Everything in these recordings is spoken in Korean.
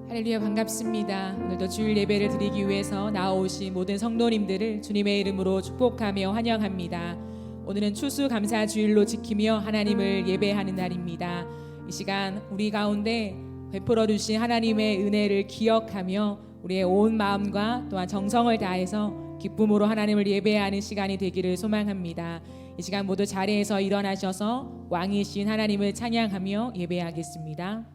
할렐루야, 반갑습니다. 오늘도 주일 예배를 드리기 위해서 나오신 모든 성도님들을 주님의 이름으로 축복하며 환영합니다. 오늘은 추수감사 주일로 지키며 하나님을 예배하는 날입니다. 이 시간 우리 가운데 베풀어 주신 하나님의 은혜를 기억하며 우리의 온 마음과 또한 정성을 다해서 기쁨으로 하나님을 예배하는 시간이 되기를 소망합니다. 이 시간 모두 자리에서 일어나셔서 왕이신 하나님을 찬양하며 예배하겠습니다.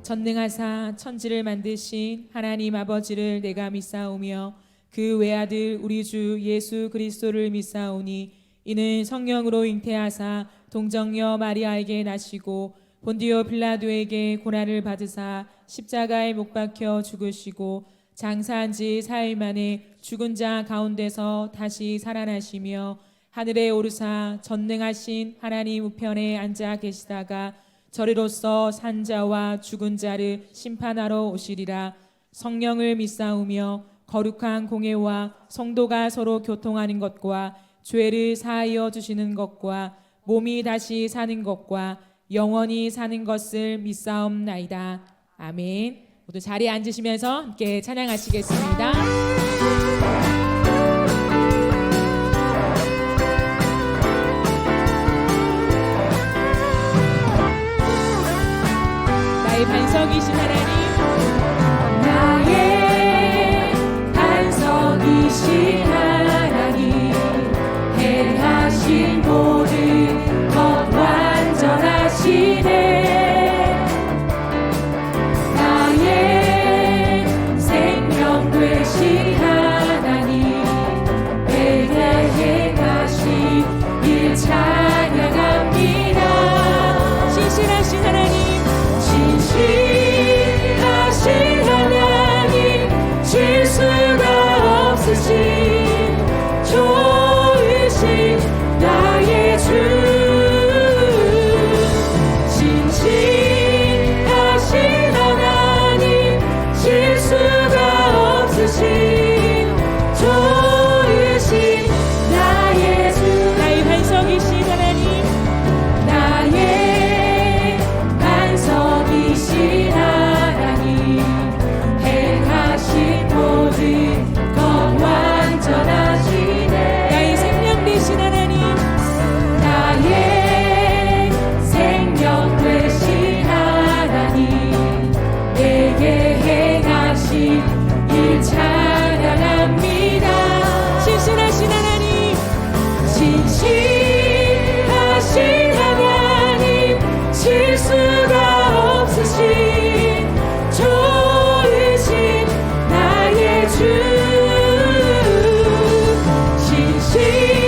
전능하사 천지를 만드신 하나님 아버지를 내가 믿사오며 그 외아들 우리 주 예수 그리스도를 믿사오니 이는 성령으로 잉태하사 동정녀 마리아에게 나시고 본디오 빌라도에게 고난을 받으사 십자가에 못 박혀 죽으시고 장사한 지 사흘 만에 죽은 자 가운데서 다시 살아나시며 하늘에 오르사 전능하신 하나님 우편에 앉아 계시다가 저리로서 산자와 죽은 자를 심판하러 오시리라. 성령을 믿사오며 거룩한 공예와 성도가 서로 교통하는 것과 죄를 사하여 주시는 것과 몸이 다시 사는 것과 영원히 사는 것을 믿사옵나이다. 아멘. 모두 자리에 앉으시면서 함께 찬양하시겠습니다. 나의 반석이신 하나님, 나의 반석이신 하나님, 행하신 모든 것 완전하시네. 나의 생명 되신 하나님, 내게 행하신 일 찬양합니다. 신실하신 하나님, 신실하신 하나님, 실수가 없으신 좋으신 나의 주. 신실하신 하나님, 실수가 없으신 좋으신 나의 주. 나의 반석이신 하나님, 나의 반석이신 하나님, 행하신 모든 것 완전하시네. 나의 생명 되신 하나님, 나의 생명 되신 하나님, 내게 행하신 일 찬양합니다. 신실하신 하나님, 신실하신 하나님, 실수가 없으신 좋으신 나의 주.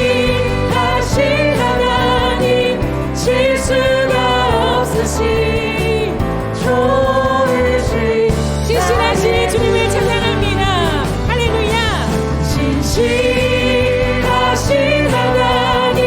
신실하신 하나님, 실수가 없으신 좋으신 신실하신 주님을 찬양합니다. 할렐루야. 신실하신 하나님,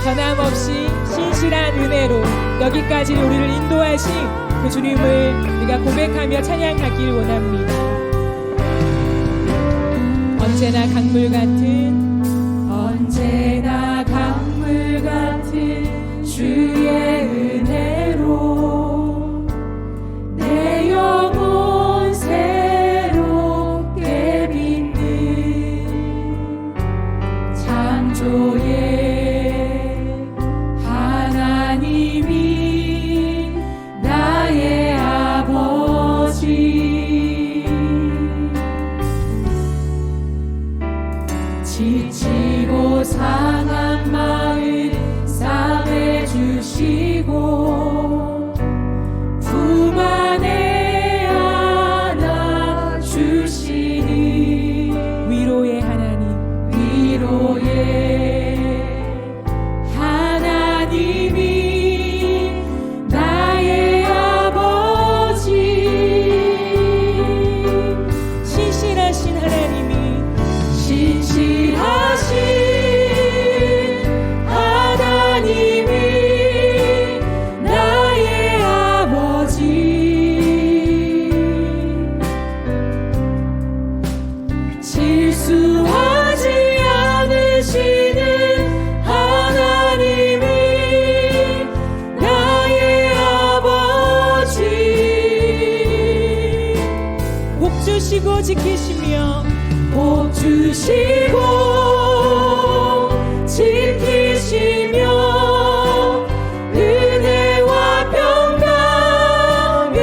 변함없이 신실한 은혜로 여기까지 우리를 인도하신 그 주님을 우리가 고백하며 찬양하길 원합니다. 언제나 강물 같은 주의 은혜로 내 영혼 새롭게 빛는 창조의 하나님이 나의 아버지 지치고 상한 마음 싸매 주시고 품 안에 안아 주시는 위로의 하나님이 나의 아버지 신실하신 하나님이 나의 아버지 실수하지 않으시는 하나님이 나의 아버지 복 주시고 지키시며 은혜와 평강을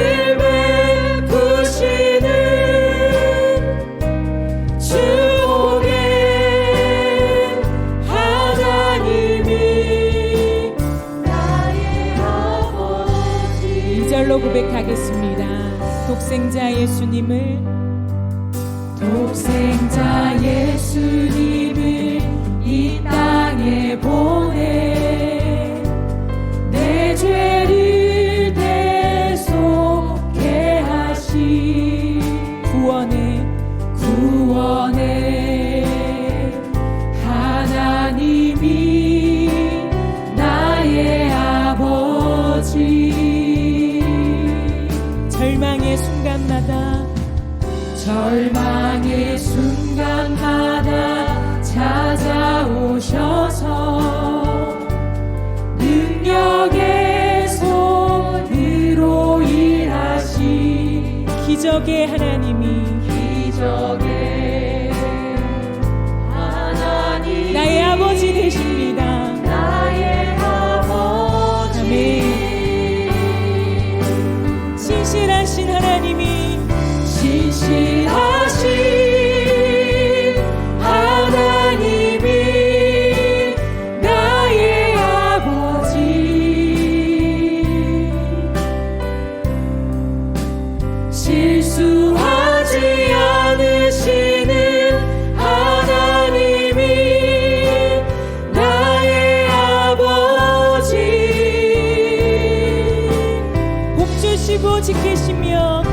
베푸시는 주복의 하나님이 나의 아버지 2절로 고백하겠습니다. 독생자 예수님을 이 땅에 보내 내 죄를 대속해 하시 구원의 하나님이 나의 아버지 절망의 순간마다 찾아오셔서 능력의 손으로 일하시 기적의 하나님이 나의 아버지 되십니다. 나의 아버지 아멘. 신실하신 하나님이 나의 아버지 실수하지 않으시는 하나님이 나의 아버지 복 주시고 지키시며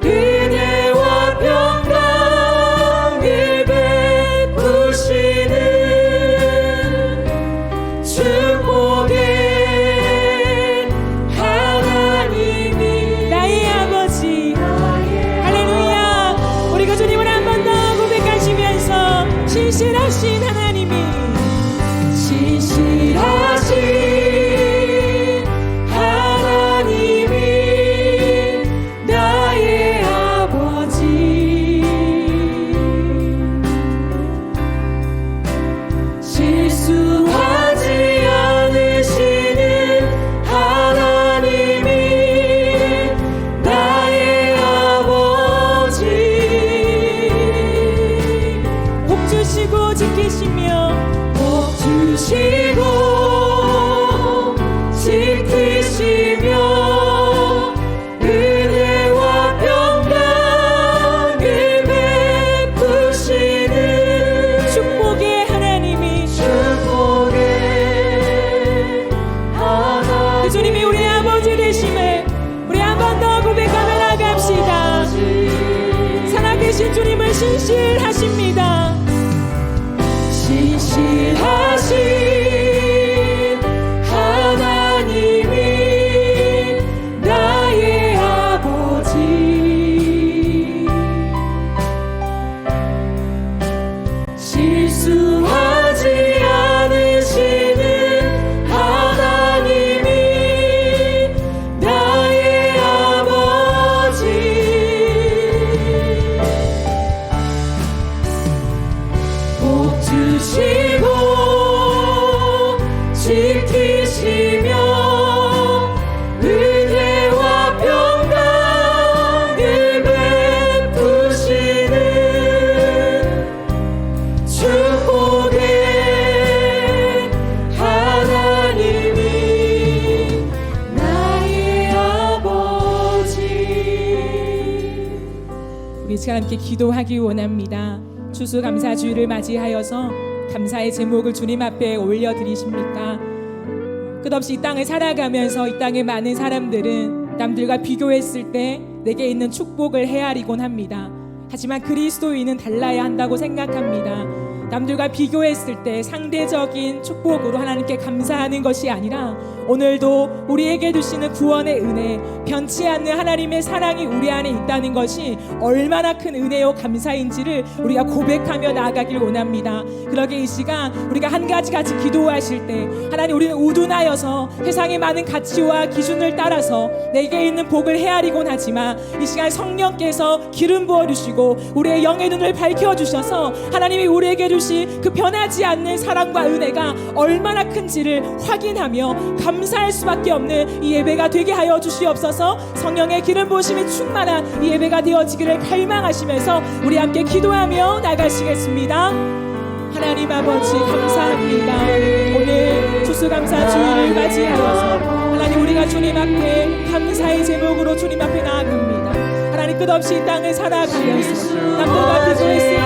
은혜와 평강을 베푸시는 축복의 하나님이 나의 아버지 할렐루야. 우리가 주님을 한 번 더 고백하시면서 신실하신 하나님이 신실하십니다. 신실하신 하나님이 나의 아버지, 실수하지 않으시는 하나님이 나의 아버지, 복 주시고 지키시며 은혜와 평강을 베푸시는 축복의 하나님이 나의 아버지. 우리 지금 함께 기도하기 원합니다. 추수감사주일을 맞이하여서 감사의 제목을 주님 앞에 올려드리십니까? 끝없이 이 땅을 살아가면서 이 땅의 많은 사람들은 남들과 비교했을 때 내게 있는 축복을 헤아리곤 합니다. 하지만 그리스도인은 달라야 한다고 생각합니다. 남들과 비교했을 때 상대적인 축복으로 하나님께 감사하는 것이 아니라 오늘도 우리에게 주시는 구원의 은혜, 변치 않는 하나님의 사랑이 우리 안에 있다는 것이 얼마나 큰 은혜요 감사인지를 우리가 고백하며 나아가길 원합니다. 그러게 이 시간 우리가 한 가지 같이 기도하실 때 하나님, 우리는 우둔하여서 세상의 많은 가치와 기준을 따라서 내게 있는 복을 헤아리곤 하지만 이 시간 성령께서 기름 부어주시고 우리의 영의 눈을 밝혀주셔서 하나님이 우리에게 주신 그 변하지 않는 사랑과 은혜가 얼마나 큰지를 확인하며 감사할 수밖에 없는 이 예배가 되게 하여 주시옵소서. 성령의 기름 부으심이 충만한 이 예배가 되어지기를 갈망하시면서 우리 함께 기도하며 나가시겠습니다. 하나님 아버지 감사합니다. 오늘 추수감사주일을 맞이하여서 하나님, 우리가 주님 앞에 감사의 제목으로 주님 앞에 나아갑니다. 하나님, 끝없이 이 땅을 살아가면서 남들과 비교했을 때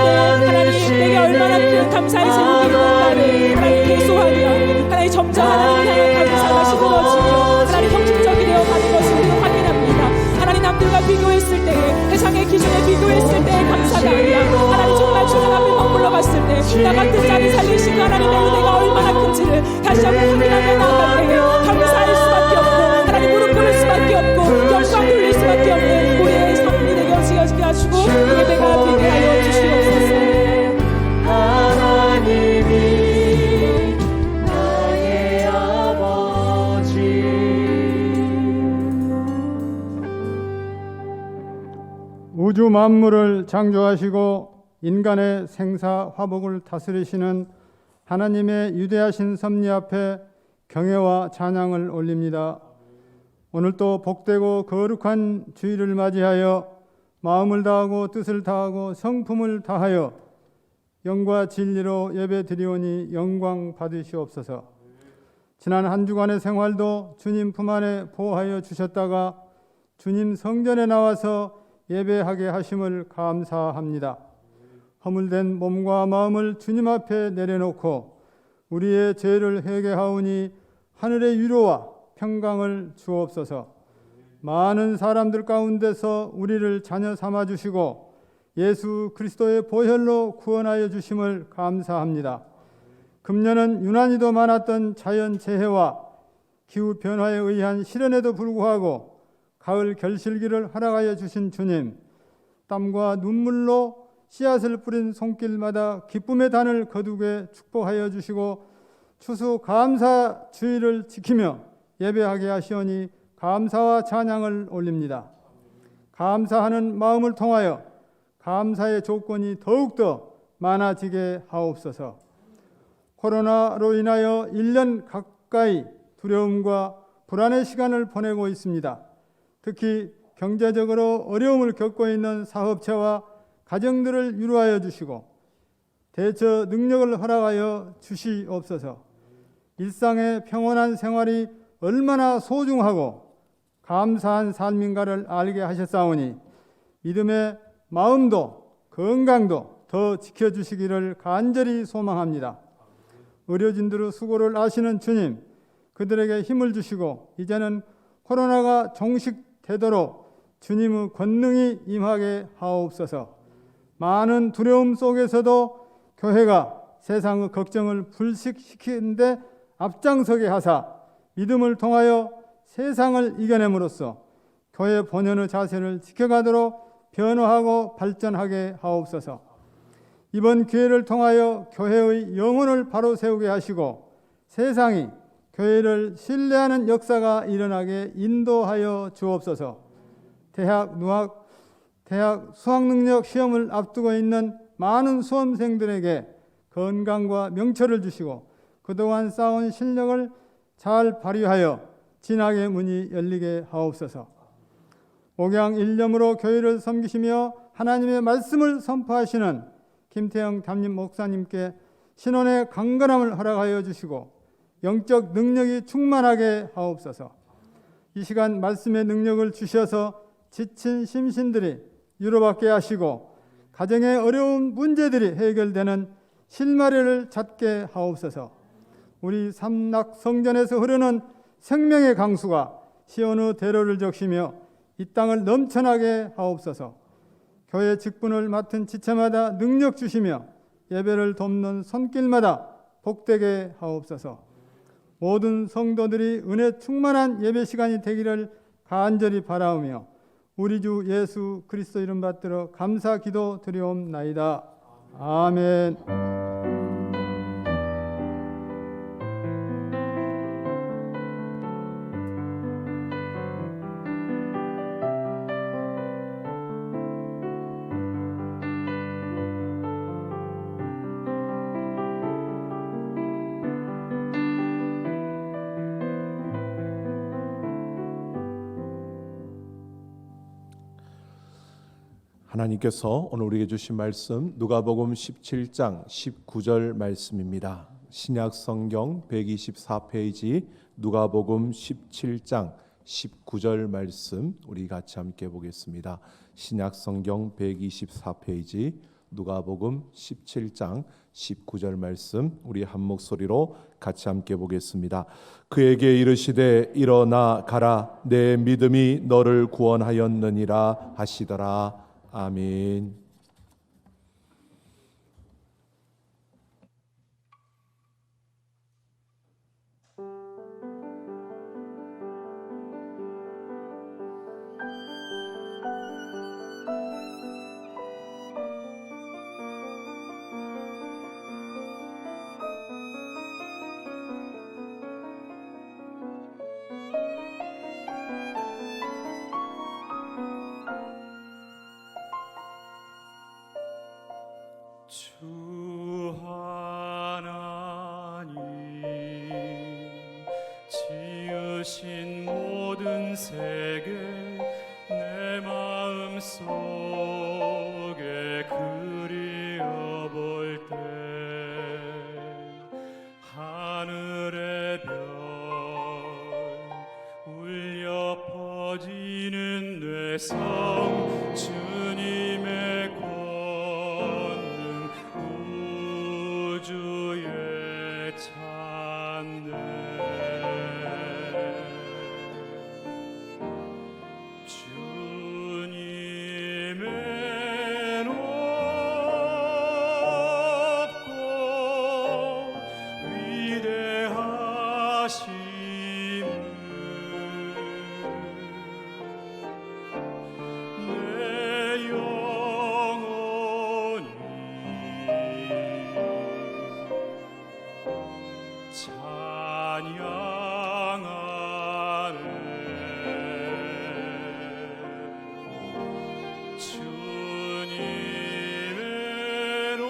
하나님, 내게 얼마나 큰 감사의 제목이 있는가를 하나님 계속하며 하나님, 점점 하나님 향한 감사가 시들어지며 하나님 형식적이 되어가는 것을 우리가 확인합니다. 하나님, 남들과 비교했을 때, 세상의 기준에 비교했을 때의 감사가 아니라 하나님, 정말 주님 앞에 머물러 봤을 때 나 같은 자를 살리신 하나님의 은혜가 얼마나 큰지를 다시 한번 확인하며 나아갈 때 감사할 수밖에 없고 하나님, 무릎 꿇을 수밖에 없고 영광 돌릴 수밖에 없는 우리의 성민이 되어지게 하시고 예배가 되게 하여 주시옵소서. 하나님이 나의 아버지. 우주 만물을 창조하시고 인간의 생사 화복을 다스리시는 하나님의 위대하신 섭리 앞에 경애와 찬양을 올립니다. 오늘 또 복되고 거룩한 주일을 맞이하여 마음을 다하고 뜻을 다하고 성품을 다하여 영과 진리로 예배 드리오니 영광 받으시옵소서. 지난 한 주간의 생활도 주님 품 안에 보호하여 주셨다가 주님 성전에 나와서 예배하게 하심을 감사합니다. 허물된 몸과 마음을 주님 앞에 내려놓고 우리의 죄를 회개하오니 하늘의 위로와 평강을 주옵소서. 많은 사람들 가운데서 우리를 자녀 삼아 주시고 예수 그리스도의 보혈로 구원하여 주심을 감사합니다. 금년은 유난히도 많았던 자연재해와 기후변화에 의한 시련에도 불구하고 가을 결실기를 허락하여 주신 주님, 땀과 눈물로 씨앗을 뿌린 손길마다 기쁨의 단을 거두게 축복하여 주시고 추수 감사 주일을 지키며 예배하게 하시오니 감사와 찬양을 올립니다. 감사하는 마음을 통하여 감사의 조건이 더욱더 많아지게 하옵소서. 코로나로 인하여 1년 가까이 두려움과 불안의 시간을 보내고 있습니다. 특히 경제적으로 어려움을 겪고 있는 사업체와 가정들을 위로하여 주시고 대처 능력을 허락하여 주시옵소서. 일상의 평온한 생활이 얼마나 소중하고 감사한 삶인가를 알게 하셨사오니 믿음의 마음도 건강도 더 지켜주시기를 간절히 소망합니다. 의료진들의 수고를 아시는 주님, 그들에게 힘을 주시고 이제는 코로나가 종식되도록 주님의 권능이 임하게 하옵소서. 많은 두려움 속에서도 교회가 세상의 걱정을 불식시키는데 앞장서게 하사 믿음을 통하여 세상을 이겨냄으로써 교회 본연의 자세를 지켜가도록 변화하고 발전하게 하옵소서. 이번 기회를 통하여 교회의 영혼을 바로 세우게 하시고 세상이 교회를 신뢰하는 역사가 일어나게 인도하여 주옵소서. 대학 수학능력 시험을 앞두고 있는 많은 수험생들에게 건강과 명철을 주시고 그동안 쌓은 실력을 잘 발휘하여 진학의 문이 열리게 하옵소서. 옥양일념으로 교회를 섬기시며 하나님의 말씀을 선포하시는 김태영 담임 목사님께 신원의 강건함을 허락하여 주시고 영적 능력이 충만하게 하옵소서. 이 시간 말씀의 능력을 주셔서 지친 심신들이 위로받게 하시고 가정의 어려운 문제들이 해결되는 실마리를 찾게 하옵소서. 우리 삼락 성전에서 흐르는 생명의 강수가 시온의 대로를 적시며 이 땅을 넘쳐나게 하옵소서. 교회 직분을 맡은 지체마다 능력 주시며 예배를 돕는 손길마다 복되게 하옵소서. 모든 성도들이 은혜 충만한 예배 시간이 되기를 간절히 바라오며 우리 주 예수 그리스도 이름 받들어 감사 기도 드리옵나이다. 아멘. 하나님께서 오늘 우리에게 주신 말씀 누가복음 17장 19절 말씀입니다. 신약 성경 124페이지 누가복음 17장 19절 말씀 우리 같이 함께 보겠습니다. 신약 성경 124페이지 누가복음 17장 19절 말씀 우리 한 목소리로 같이 함께 보겠습니다. 그에게 이르시되 일어나 가라 내 믿음이 너를 구원하였느니라 하시더라. 아멘. 주 하나님 지으신 모든 세계 내 마음 속에 그리어볼 때 하늘의 별 울려 퍼지는 뇌성 주님의 우주에 찾네 주님의 높고 위대하심을 내 영혼이 찬양하네 주님의 높고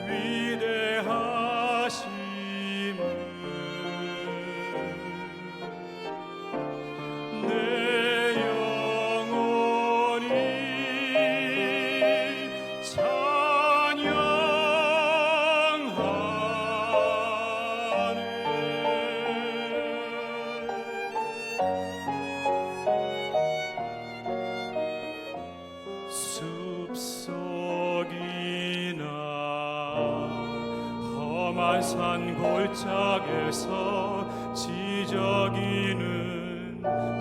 위대하심을 내 영혼이 숲속이나 험한 산 골짜기에서 지저귀는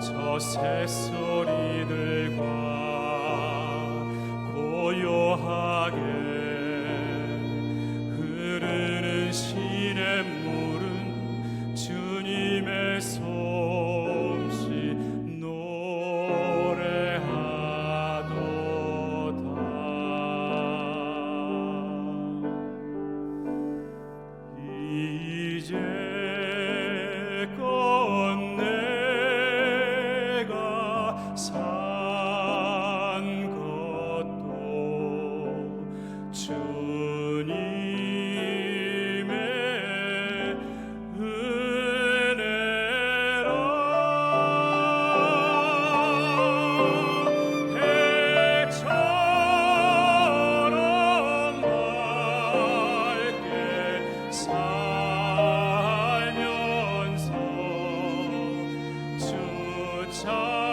저 새소리 이들과 고요하게 흐르는 시냇물은 주님의 솜씨 이제껏 내가 산 것도 주님의 은혜라. 해처럼 맑게 살면서 주 찬양하리라.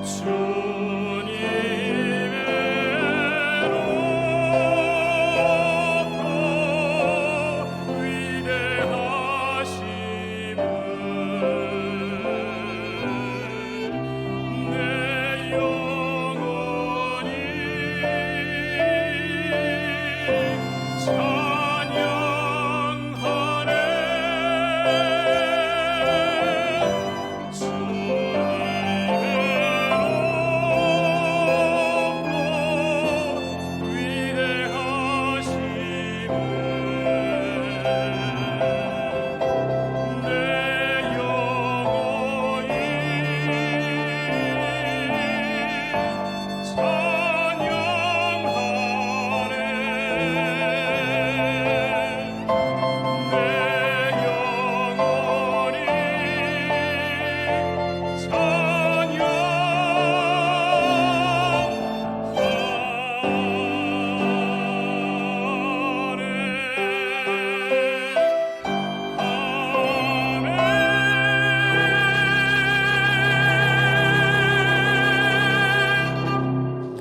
주님의 높고 위대하심을 내 영혼이 찬양하네.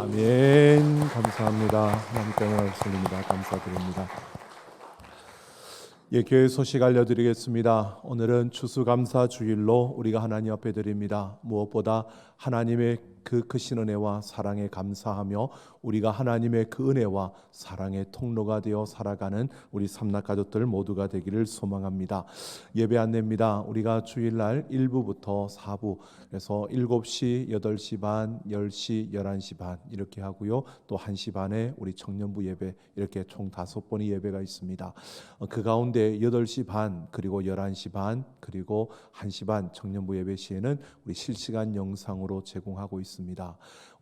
아멘. 감사합니다. 하나님께 영광을 돌립니다. 감사드립니다. 예, 교회 소식 알려드리겠습니다. 오늘은 추수감사 주일로 우리가 하나님 앞에 드립니다. 무엇보다 하나님의 그 크신 은혜와 사랑에 감사하며 우리가 하나님의 그 은혜와 사랑의 통로가 되어 살아가는 우리 삼락 가족들 모두가 되기를 소망합니다. 예배 안내입니다. 우리가 주일날 1부부터 4부 그래서 7시, 8시 반, 10시, 11시 반 이렇게 하고요. 또 1시 반에 우리 청년부 예배 이렇게 총 5번의 예배가 있습니다. 그 가운데 8시 반 그리고 11시 반 그리고 1시 반 청년부 예배 시에는 우리 실시간 영상으로 제공하고 있습니다.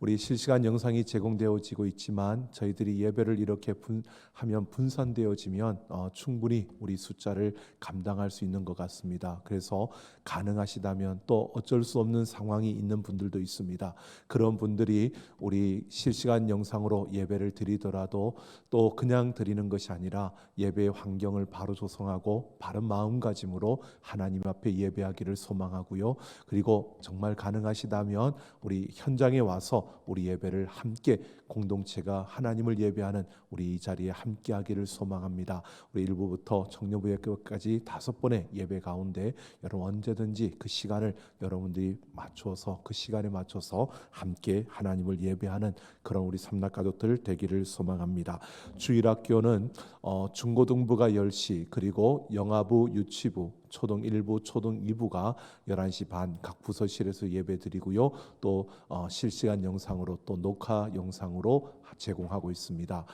우리 실시간 영상이 제공되어지고 있지만 저희들이 예배를 이렇게 하면 분산되어지면 충분히 우리 숫자를 감당할 수 있는 것 같습니다. 그래서 가능하시다면 또 어쩔 수 없는 상황이 있는 분들도 있습니다. 그런 분들이 우리 실시간 영상으로 예배를 드리더라도 또 그냥 드리는 것이 아니라 예배의 환경을 바로 조성하고 바른 마음가짐으로 하나님 앞에 예배하기를 소망하고요. 그리고 정말 가능하시다면 우리 현장에 와서 우리 예배를 함께 공동체가 하나님을 예배하는 우리 이 자리에 함께하기를 소망합니다. 우리 1부부터 청년부 예배까지 5번의 예배 가운데 여러분 언제든지 그 시간을 여러분들이 맞춰서 그 시간에 맞춰서 함께 하나님을 예배하는 그런 우리 삼락 가족들 되기를 소망합니다. 주일학교는 중고등부가 10시 그리고 영아부, 유치부, 초등 1부, 초등 2부가 11시 반 각 부서실에서 예배드리고요. 또 실시간 영상으로 또 녹화 영상으로 제공하고 있습니다.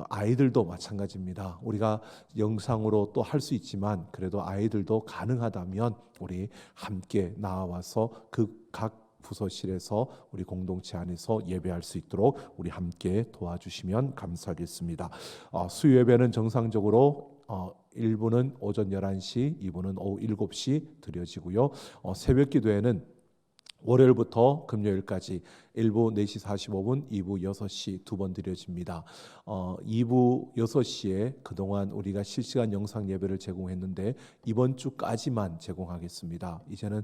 아이들도 마찬가지입니다. 우리가 영상으로 또 할 수 있지만 그래도 아이들도 가능하다면 우리 함께 나와서 그 각 부서실에서 우리 공동체 안에서 예배할 수 있도록 우리 함께 도와주시면 감사하겠습니다. 수요 예배는 정상적으로 1부는 오전 11시, 2부는 오후 7시 드려지고요. 새벽 기도회는 월요일부터 금요일까지 1부 4시 45분, 2부 6시 두 번 드려집니다. 2부 6시에 그동안 우리가 실시간 영상 예배를 제공했는데 이번 주까지만 제공하겠습니다. 이제는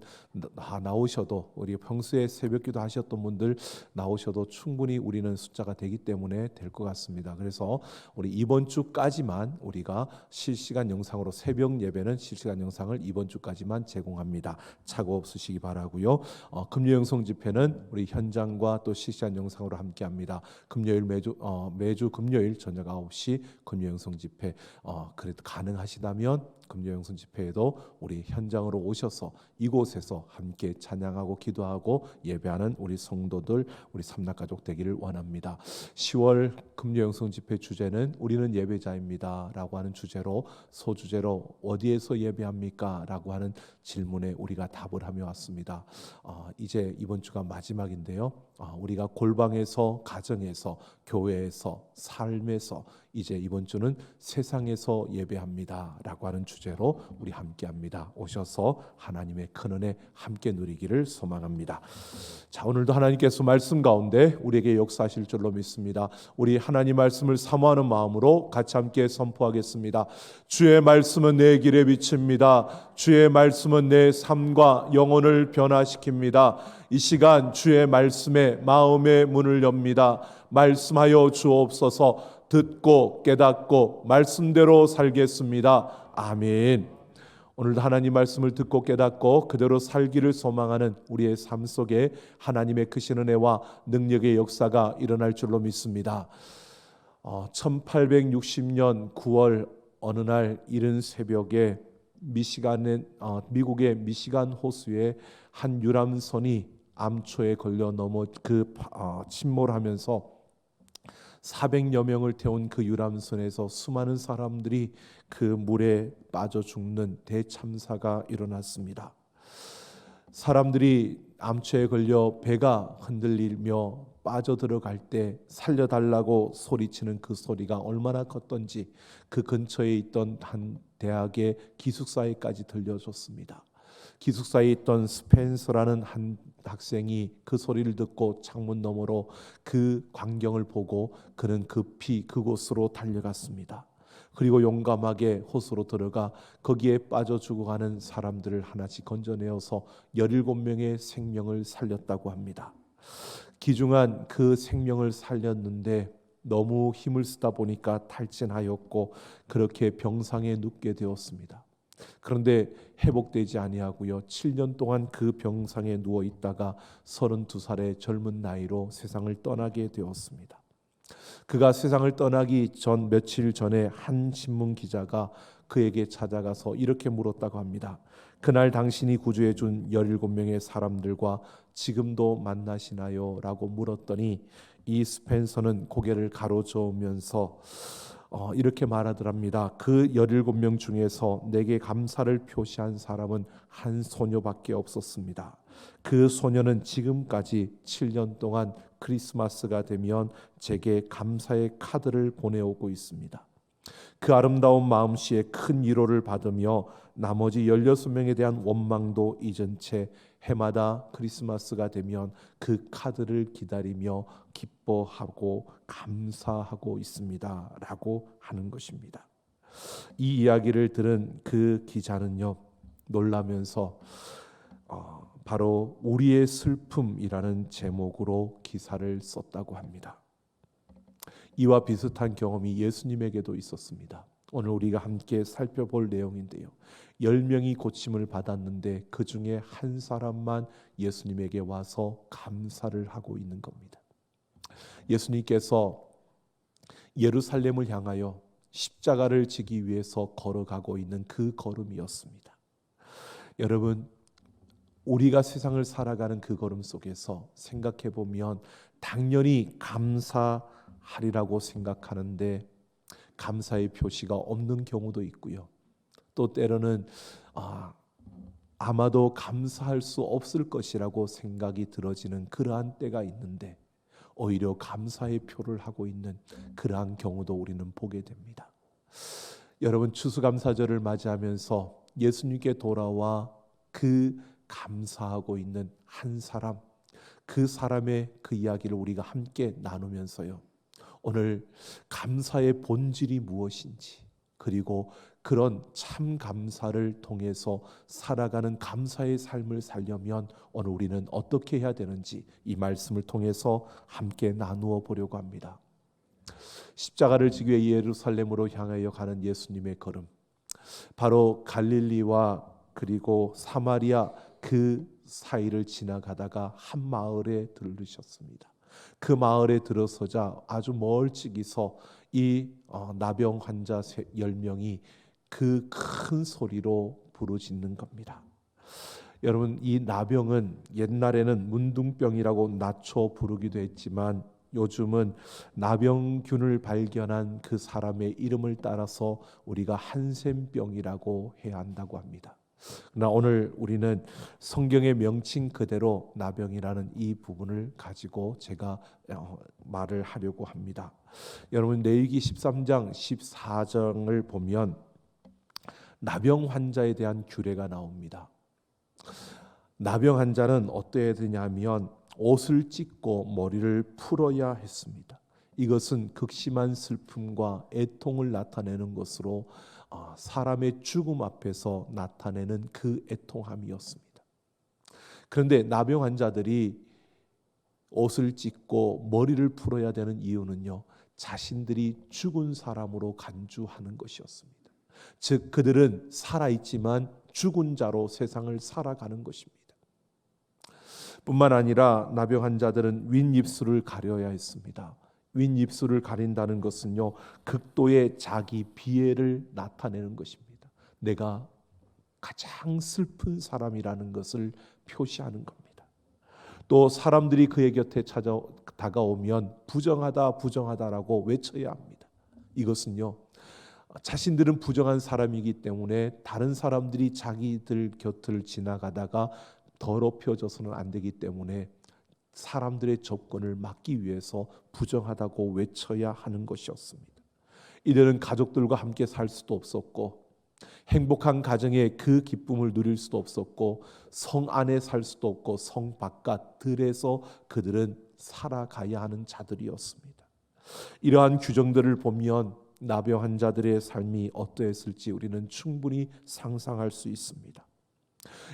나오셔도, 우리 평소에 새벽기도 하셨던 분들 나오셔도 충분히 우리는 숫자가 되기 때문에 될 것 같습니다. 그래서 우리 이번 주까지만 우리가 실시간 영상으로, 새벽 예배는 실시간 영상을 이번 주까지만 제공합니다. 착오 없으시기 바라고요. 금요 영성 집회는 우리 현장과 또 실시간 영상으로 함께합니다. 금요일 매주 금요일 저녁 9시 금요 영성 집회, 그래도 가능하시다면 금요 영성 집회에도 우리 현장으로 오셔서 이곳에서 함께 찬양하고 기도하고 예배하는 우리 성도들, 우리 삼락가족 되기를 원합니다. 10월 금요 영성 집회 주제는 우리는 예배자입니다 라고 하는 주제로, 소주제로 어디에서 예배합니까? 라고 하는 질문에 우리가 답을 하며 왔습니다. 이제 이번 주가 마지막인데요. 우리가 골방에서, 가정에서, 교회에서, 삶에서 이제 이번 주는 세상에서 예배합니다 라고 하는 주제로 우리 함께합니다. 오셔서 하나님의 큰 은혜 함께 누리기를 소망합니다. 자, 오늘도 하나님께서 말씀 가운데 우리에게 역사하실 줄로 믿습니다. 우리 하나님 말씀을 사모하는 마음으로 같이 함께 선포하겠습니다. 주의 말씀은 내 길에 비칩니다. 주의 말씀은 내 삶과 영혼을 변화시킵니다. 이 시간 주의 말씀에 마음의 문을 엽니다. 말씀하여 주옵소서. 듣고 깨닫고 말씀대로 살겠습니다. 아멘. 오늘도 하나님 말씀을 듣고 깨닫고 그대로 살기를 소망하는 우리의 삶 속에 하나님의 크신 은혜와 능력의 역사가 일어날 줄로 믿습니다. 1860년 9월 어느 날 이른 새벽에 미국의 미시간 호수에 한 유람선이 암초에 걸려 침몰하면서 400여 명을 태운 그 유람선에서 수많은 사람들이 그 물에 빠져 죽는 대참사가 일어났습니다. 사람들이 암초에 걸려 배가 흔들리며 빠져들어갈 때 살려달라고 소리치는 그 소리가 얼마나 컸던지 그 근처에 있던 한 대학의 기숙사에까지 들려줬습니다. 기숙사에 있던 스펜서라는 한 학생이 그 소리를 듣고 창문 너머로 그 광경을 보고 그는 급히 그곳으로 달려갔습니다. 그리고 용감하게 호수로 들어가 거기에 빠져 죽어가는 사람들을 하나씩 건져내어서 17명의 생명을 살렸다고 합니다. 귀중한 그 생명을 살렸는데 너무 힘을 쓰다 보니까 탈진하였고 그렇게 병상에 눕게 되었습니다. 그런데 회복되지 아니하고요. 7년 동안 그 병상에 누워 있다가 32살의 젊은 나이로 세상을 떠나게 되었습니다. 그가 세상을 떠나기 전 며칠 전에 한 신문 기자가 그에게 찾아가서 이렇게 물었다고 합니다. 그날 당신이 구조해 준 17명의 사람들과 지금도 만나시나요? 라고 물었더니 이 스펜서는 고개를 가로저으면서 이렇게 말하더랍니다. 그 17명 중에서 내게 감사를 표시한 사람은 한 소녀밖에 없었습니다. 그 소녀는 지금까지 7년 동안 크리스마스가 되면 제게 감사의 카드를 보내오고 있습니다. 그 아름다운 마음씨에 큰 위로를 받으며 나머지 16명에 대한 원망도 잊은 채 해마다 크리스마스가 되면 그 카드를 기다리며 기뻐하고 감사하고 있습니다 라고 하는 것입니다. 이 이야기를 들은 그 기자는요, 놀라면서 바로 우리의 슬픔이라는 제목으로 기사를 썼다고 합니다. 이와 비슷한 경험이 예수님에게도 있었습니다. 오늘 우리가 함께 살펴볼 내용인데요, 10명이 고침을 받았는데 그 중에 한 사람만 예수님에게 와서 감사를 하고 있는 겁니다. 예수님께서 예루살렘을 향하여 십자가를 지기 위해서 걸어가고 있는 그 걸음이었습니다. 여러분, 우리가 세상을 살아가는 그 걸음 속에서 생각해 보면 당연히 감사하리라고 생각하는데 감사의 표시가 없는 경우도 있고요. 또 때로는 아마도 감사할 수 없을 것이라고 생각이 들어지는 그러한 때가 있는데 오히려 감사의 표를 하고 있는 그러한 경우도 우리는 보게 됩니다. 여러분, 추수감사절을 맞이하면서 예수님께 돌아와 그 감사하고 있는 한 사람, 그 사람의 그 이야기를 우리가 함께 나누면서요, 오늘 감사의 본질이 무엇인지, 그리고 그런 참 감사를 통해서 살아가는 감사의 삶을 살려면 오늘 우리는 어떻게 해야 되는지 이 말씀을 통해서 함께 나누어 보려고 합니다. 십자가를 지기 위해 예루살렘으로 향하여 가는 예수님의 걸음, 바로 갈릴리와 그리고 사마리아 그 사이를 지나가다가 한 마을에 들르셨습니다. 그 마을에 들어서자 아주 멀찍이서 이 나병 환자 10명이 그 큰 소리로 부르짖는 겁니다. 여러분, 이 나병은 옛날에는 문둥병이라고 낮춰 부르기도 했지만 요즘은 나병균을 발견한 그 사람의 이름을 따라서 우리가 한센병이라고 해야 한다고 합니다. 그러나 오늘 우리는 성경의 명칭 그대로 나병이라는 이 부분을 가지고 제가 말을 하려고 합니다. 여러분, 레위기 13장 14장을 보면 나병 환자에 대한 규례가 나옵니다. 나병 환자는 어떠해야 되냐면 옷을 찢고 머리를 풀어야 했습니다. 이것은 극심한 슬픔과 애통을 나타내는 것으로 사람의 죽음 앞에서 나타내는 그 애통함이었습니다. 그런데 나병 환자들이 옷을 찢고 머리를 풀어야 되는 이유는요, 자신들이 죽은 사람으로 간주하는 것이었습니다. 즉 그들은 살아있지만 죽은 자로 세상을 살아가는 것입니다. 뿐만 아니라 나병 환자들은 윗입술을 가려야 했습니다. 윗입술을 가린다는 것은요, 극도의 자기 비애를 나타내는 것입니다. 내가 가장 슬픈 사람이라는 것을 표시하는 겁니다. 또 사람들이 그의 곁에 다가오면 부정하다라고 외쳐야 합니다. 이것은요, 자신들은 부정한 사람이기 때문에 다른 사람들이 자기들 곁을 지나가다가 더럽혀져서는 안 되기 때문에 사람들의 접근을 막기 위해서 부정하다고 외쳐야 하는 것이었습니다. 이들은 가족들과 함께 살 수도 없었고 행복한 가정의 그 기쁨을 누릴 수도 없었고 성 안에 살 수도 없고 성 바깥 들에서 그들은 살아가야 하는 자들이었습니다. 이러한 규정들을 보면 나병 환자들의 삶이 어떠했을지 우리는 충분히 상상할 수 있습니다.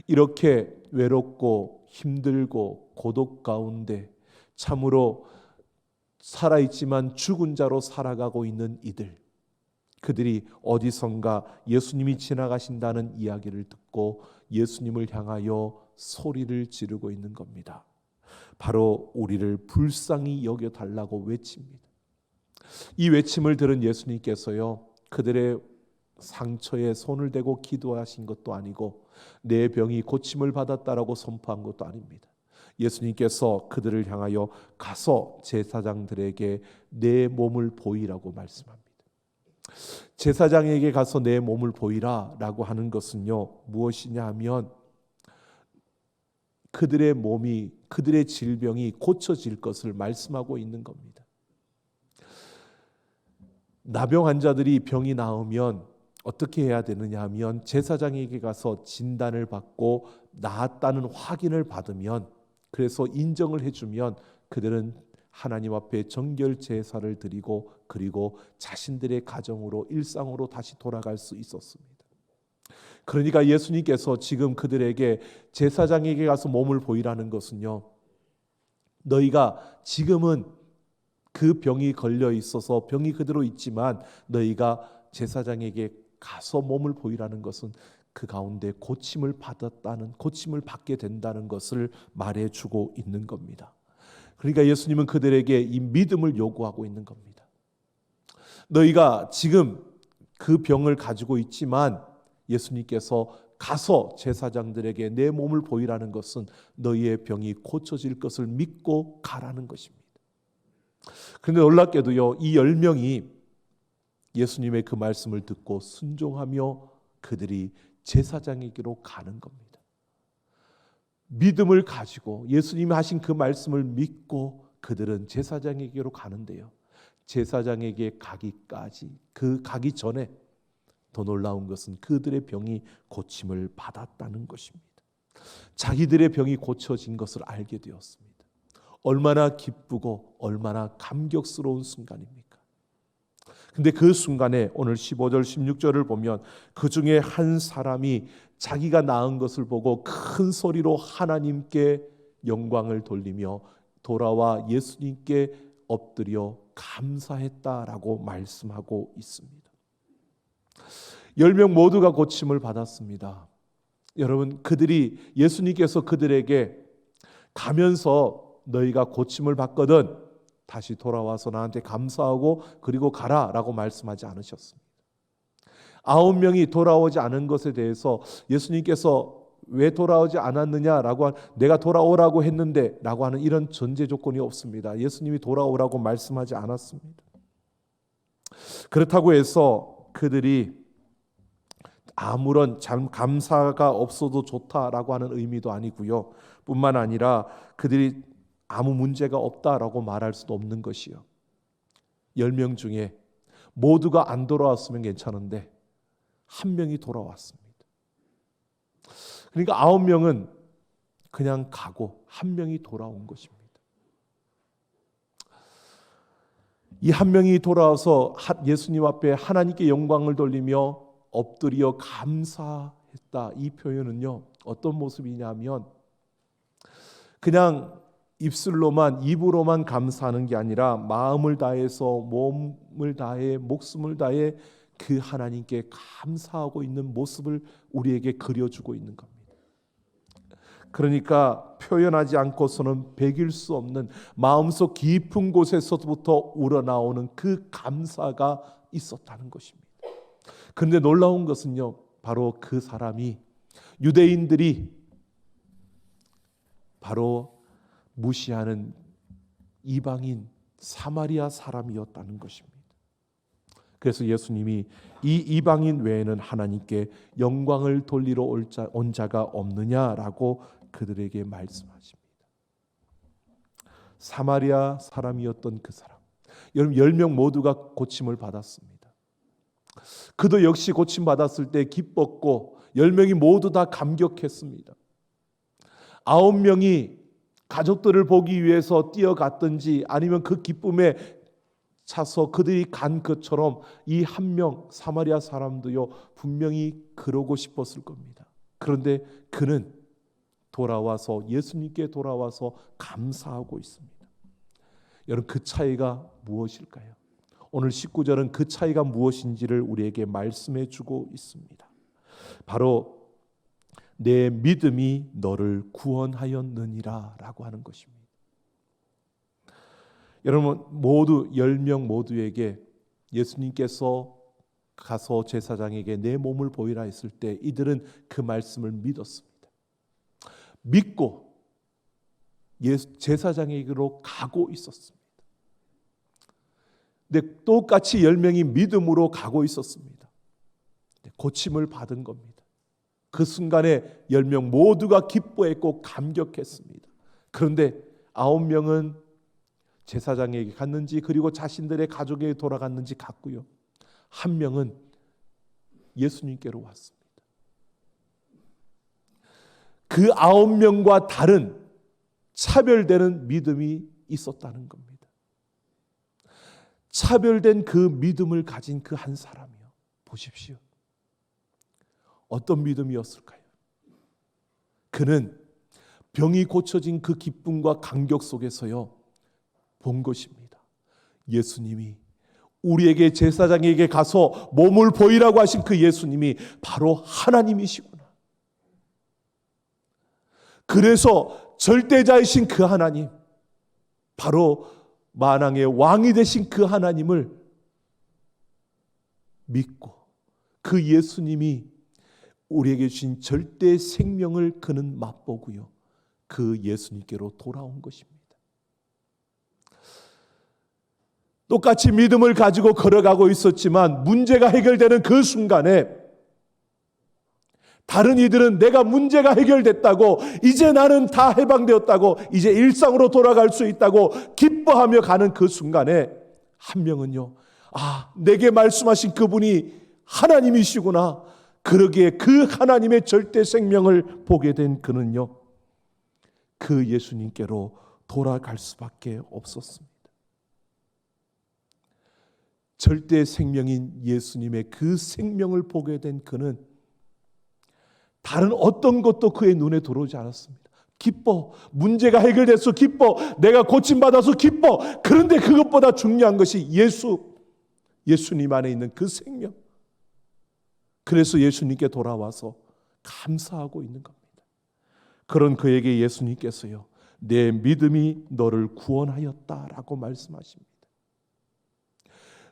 이렇게 외롭고 힘들고 고독 가운데 참으로 살아있지만 죽은 자로 살아가고 있는 이들, 그들이 어디선가 예수님이 지나가신다는 이야기를 듣고 예수님을 향하여 소리를 지르고 있는 겁니다. 바로 우리를 불쌍히 여겨달라고 외칩니다. 이 외침을 들은 예수님께서요, 그들의 상처에 손을 대고 기도하신 것도 아니고 내 병이 고침을 받았다라고 선포한 것도 아닙니다. 예수님께서 그들을 향하여 가서 제사장들에게 내 몸을 보이라고 말씀합니다. 제사장에게 가서 내 몸을 보이라라고 하는 것은요, 무엇이냐 하면 그들의 몸이, 그들의 질병이 고쳐질 것을 말씀하고 있는 겁니다. 나병 환자들이 병이 나으면 어떻게 해야 되느냐 하면 제사장에게 가서 진단을 받고 나았다는 확인을 받으면, 그래서 인정을 해주면 그들은 하나님 앞에 정결 제사를 드리고 그리고 자신들의 가정으로 일상으로 다시 돌아갈 수 있었습니다. 그러니까 예수님께서 지금 그들에게 제사장에게 가서 몸을 보이라는 것은요, 너희가 지금은 그 병이 걸려 있어서 병이 그대로 있지만 너희가 제사장에게 가서 몸을 보이라는 것은 그 가운데 고침을 받게 된다는 것을 말해주고 있는 겁니다. 그러니까 예수님은 그들에게 이 믿음을 요구하고 있는 겁니다. 너희가 지금 그 병을 가지고 있지만 예수님께서 가서 제사장들에게 내 몸을 보이라는 것은 너희의 병이 고쳐질 것을 믿고 가라는 것입니다. 그런데 놀랍게도요, 이 10명이 예수님의 그 말씀을 듣고 순종하며 그들이 제사장에게로 가는 겁니다. 믿음을 가지고 예수님이 하신 그 말씀을 믿고 그들은 제사장에게로 가는데요, 제사장에게 가기 전에 더 놀라운 것은 그들의 병이 고침을 받았다는 것입니다. 자기들의 병이 고쳐진 것을 알게 되었습니다. 얼마나 기쁘고 얼마나 감격스러운 순간입니까? 근데 그 순간에 오늘 15절 16절을 보면 그 중에 한 사람이 자기가 낳은 것을 보고 큰 소리로 하나님께 영광을 돌리며 돌아와 예수님께 엎드려 감사했다라고 말씀하고 있습니다. 10명 모두가 고침을 받았습니다. 여러분, 그들이 예수님께서 그들에게 가면서 너희가 고침을 받거든 다시 돌아와서 나한테 감사하고 그리고 가라라고 말씀하지 않으셨습니다. 9명이 돌아오지 않은 것에 대해서 예수님께서 왜 돌아오지 않았느냐라고 내가 돌아오라고 했는데 라고 하는 이런 전제 조건이 없습니다. 예수님이 돌아오라고 말씀하지 않았습니다. 그렇다고 해서 그들이 아무런 감사가 없어도 좋다라고 하는 의미도 아니고요. 뿐만 아니라 그들이 아무 문제가 없다라고 말할 수도 없는 것이요. 10명 중에 모두가 안 돌아왔으면 괜찮은데 한 명이 돌아왔습니다. 그러니까 9명은 그냥 가고 한 명이 돌아온 것입니다. 이 한 명이 돌아와서 예수님 앞에 하나님께 영광을 돌리며 엎드려 감사했다. 이 표현은요, 어떤 모습이냐면 그냥 입으로만 감사하는 게 아니라 마음을 다해서 몸을 다해 목숨을 다해 그 하나님께 감사하고 있는 모습을 우리에게 그려주고 있는 겁니다. 그러니까 표현하지 않고서는 배길 수 없는 마음속 깊은 곳에서부터 우러나오는 그 감사가 있었다는 것입니다. 그런데 놀라운 것은요, 바로 그 사람이 유대인들이 바로 무시하는 이방인 사마리아 사람이었다는 것입니다. 그래서 예수님이 이 이방인 외에는 하나님께 영광을 돌리러 온 자가 없느냐라고 그들에게 말씀하십니다. 사마리아 사람이었던 그 사람, 여러분 10명 모두가 고침을 받았습니다. 그도 역시 고침 받았을 때 기뻤고 10명이 모두 다 감격했습니다. 9명이 가족들을 보기 위해서 뛰어갔든지 아니면 그 기쁨에 차서 그들이 간 것처럼 이 한 명 사마리아 사람도요 분명히 그러고 싶었을 겁니다. 그런데 그는 돌아와서 예수님께 돌아와서 감사하고 있습니다. 여러분, 그 차이가 무엇일까요? 오늘 19절은 그 차이가 무엇인지를 우리에게 말씀해 주고 있습니다. 바로 내 믿음이 너를 구원하였느니라 라고 하는 것입니다. 여러분, 모두 10명 모두에게 예수님께서 가서 제사장에게 내 몸을 보이라 했을 때 이들은 그 말씀을 믿었습니다. 믿고 제사장에게로 가고 있었습니다. 근데 똑같이 10명이 믿음으로 가고 있었습니다. 고침을 받은 겁니다. 그 순간에 10명 모두가 기뻐했고 감격했습니다. 그런데 9명은 제사장에게 갔는지 그리고 자신들의 가족에게 돌아갔는지 갔고요. 한 명은 예수님께로 왔습니다. 그 9명과 다른 차별되는 믿음이 있었다는 겁니다. 차별된 그 믿음을 가진 그 한 사람이요. 보십시오. 어떤 믿음이었을까요? 그는 병이 고쳐진 그 기쁨과 감격 속에서요 본 것입니다. 예수님이 우리에게 제사장에게 가서 몸을 보이라고 하신 그 예수님이 바로 하나님이시구나. 그래서 절대자이신 그 하나님, 바로 만왕의 왕이 되신 그 하나님을 믿고 그 예수님이 우리에게 주신 절대 생명을 그는 맛보고요. 그 예수님께로 돌아온 것입니다. 똑같이 믿음을 가지고 걸어가고 있었지만 문제가 해결되는 그 순간에 다른 이들은 내가 문제가 해결됐다고, 이제 나는 다 해방되었다고, 이제 일상으로 돌아갈 수 있다고 기뻐하며 가는 그 순간에 한 명은요, 내게 말씀하신 그분이 하나님이시구나. 그러기에 그 하나님의 절대 생명을 보게 된 그는요, 그 예수님께로 돌아갈 수밖에 없었습니다. 절대 생명인 예수님의 그 생명을 보게 된 그는 다른 어떤 것도 그의 눈에 들어오지 않았습니다. 기뻐. 문제가 해결됐어. 기뻐. 내가 고침받아서 기뻐. 그런데 그것보다 중요한 것이 예수님 안에 있는 그 생명. 그래서 예수님께 돌아와서 감사하고 있는 겁니다. 그런 그에게 예수님께서요, 내 믿음이 너를 구원하였다라고 말씀하십니다.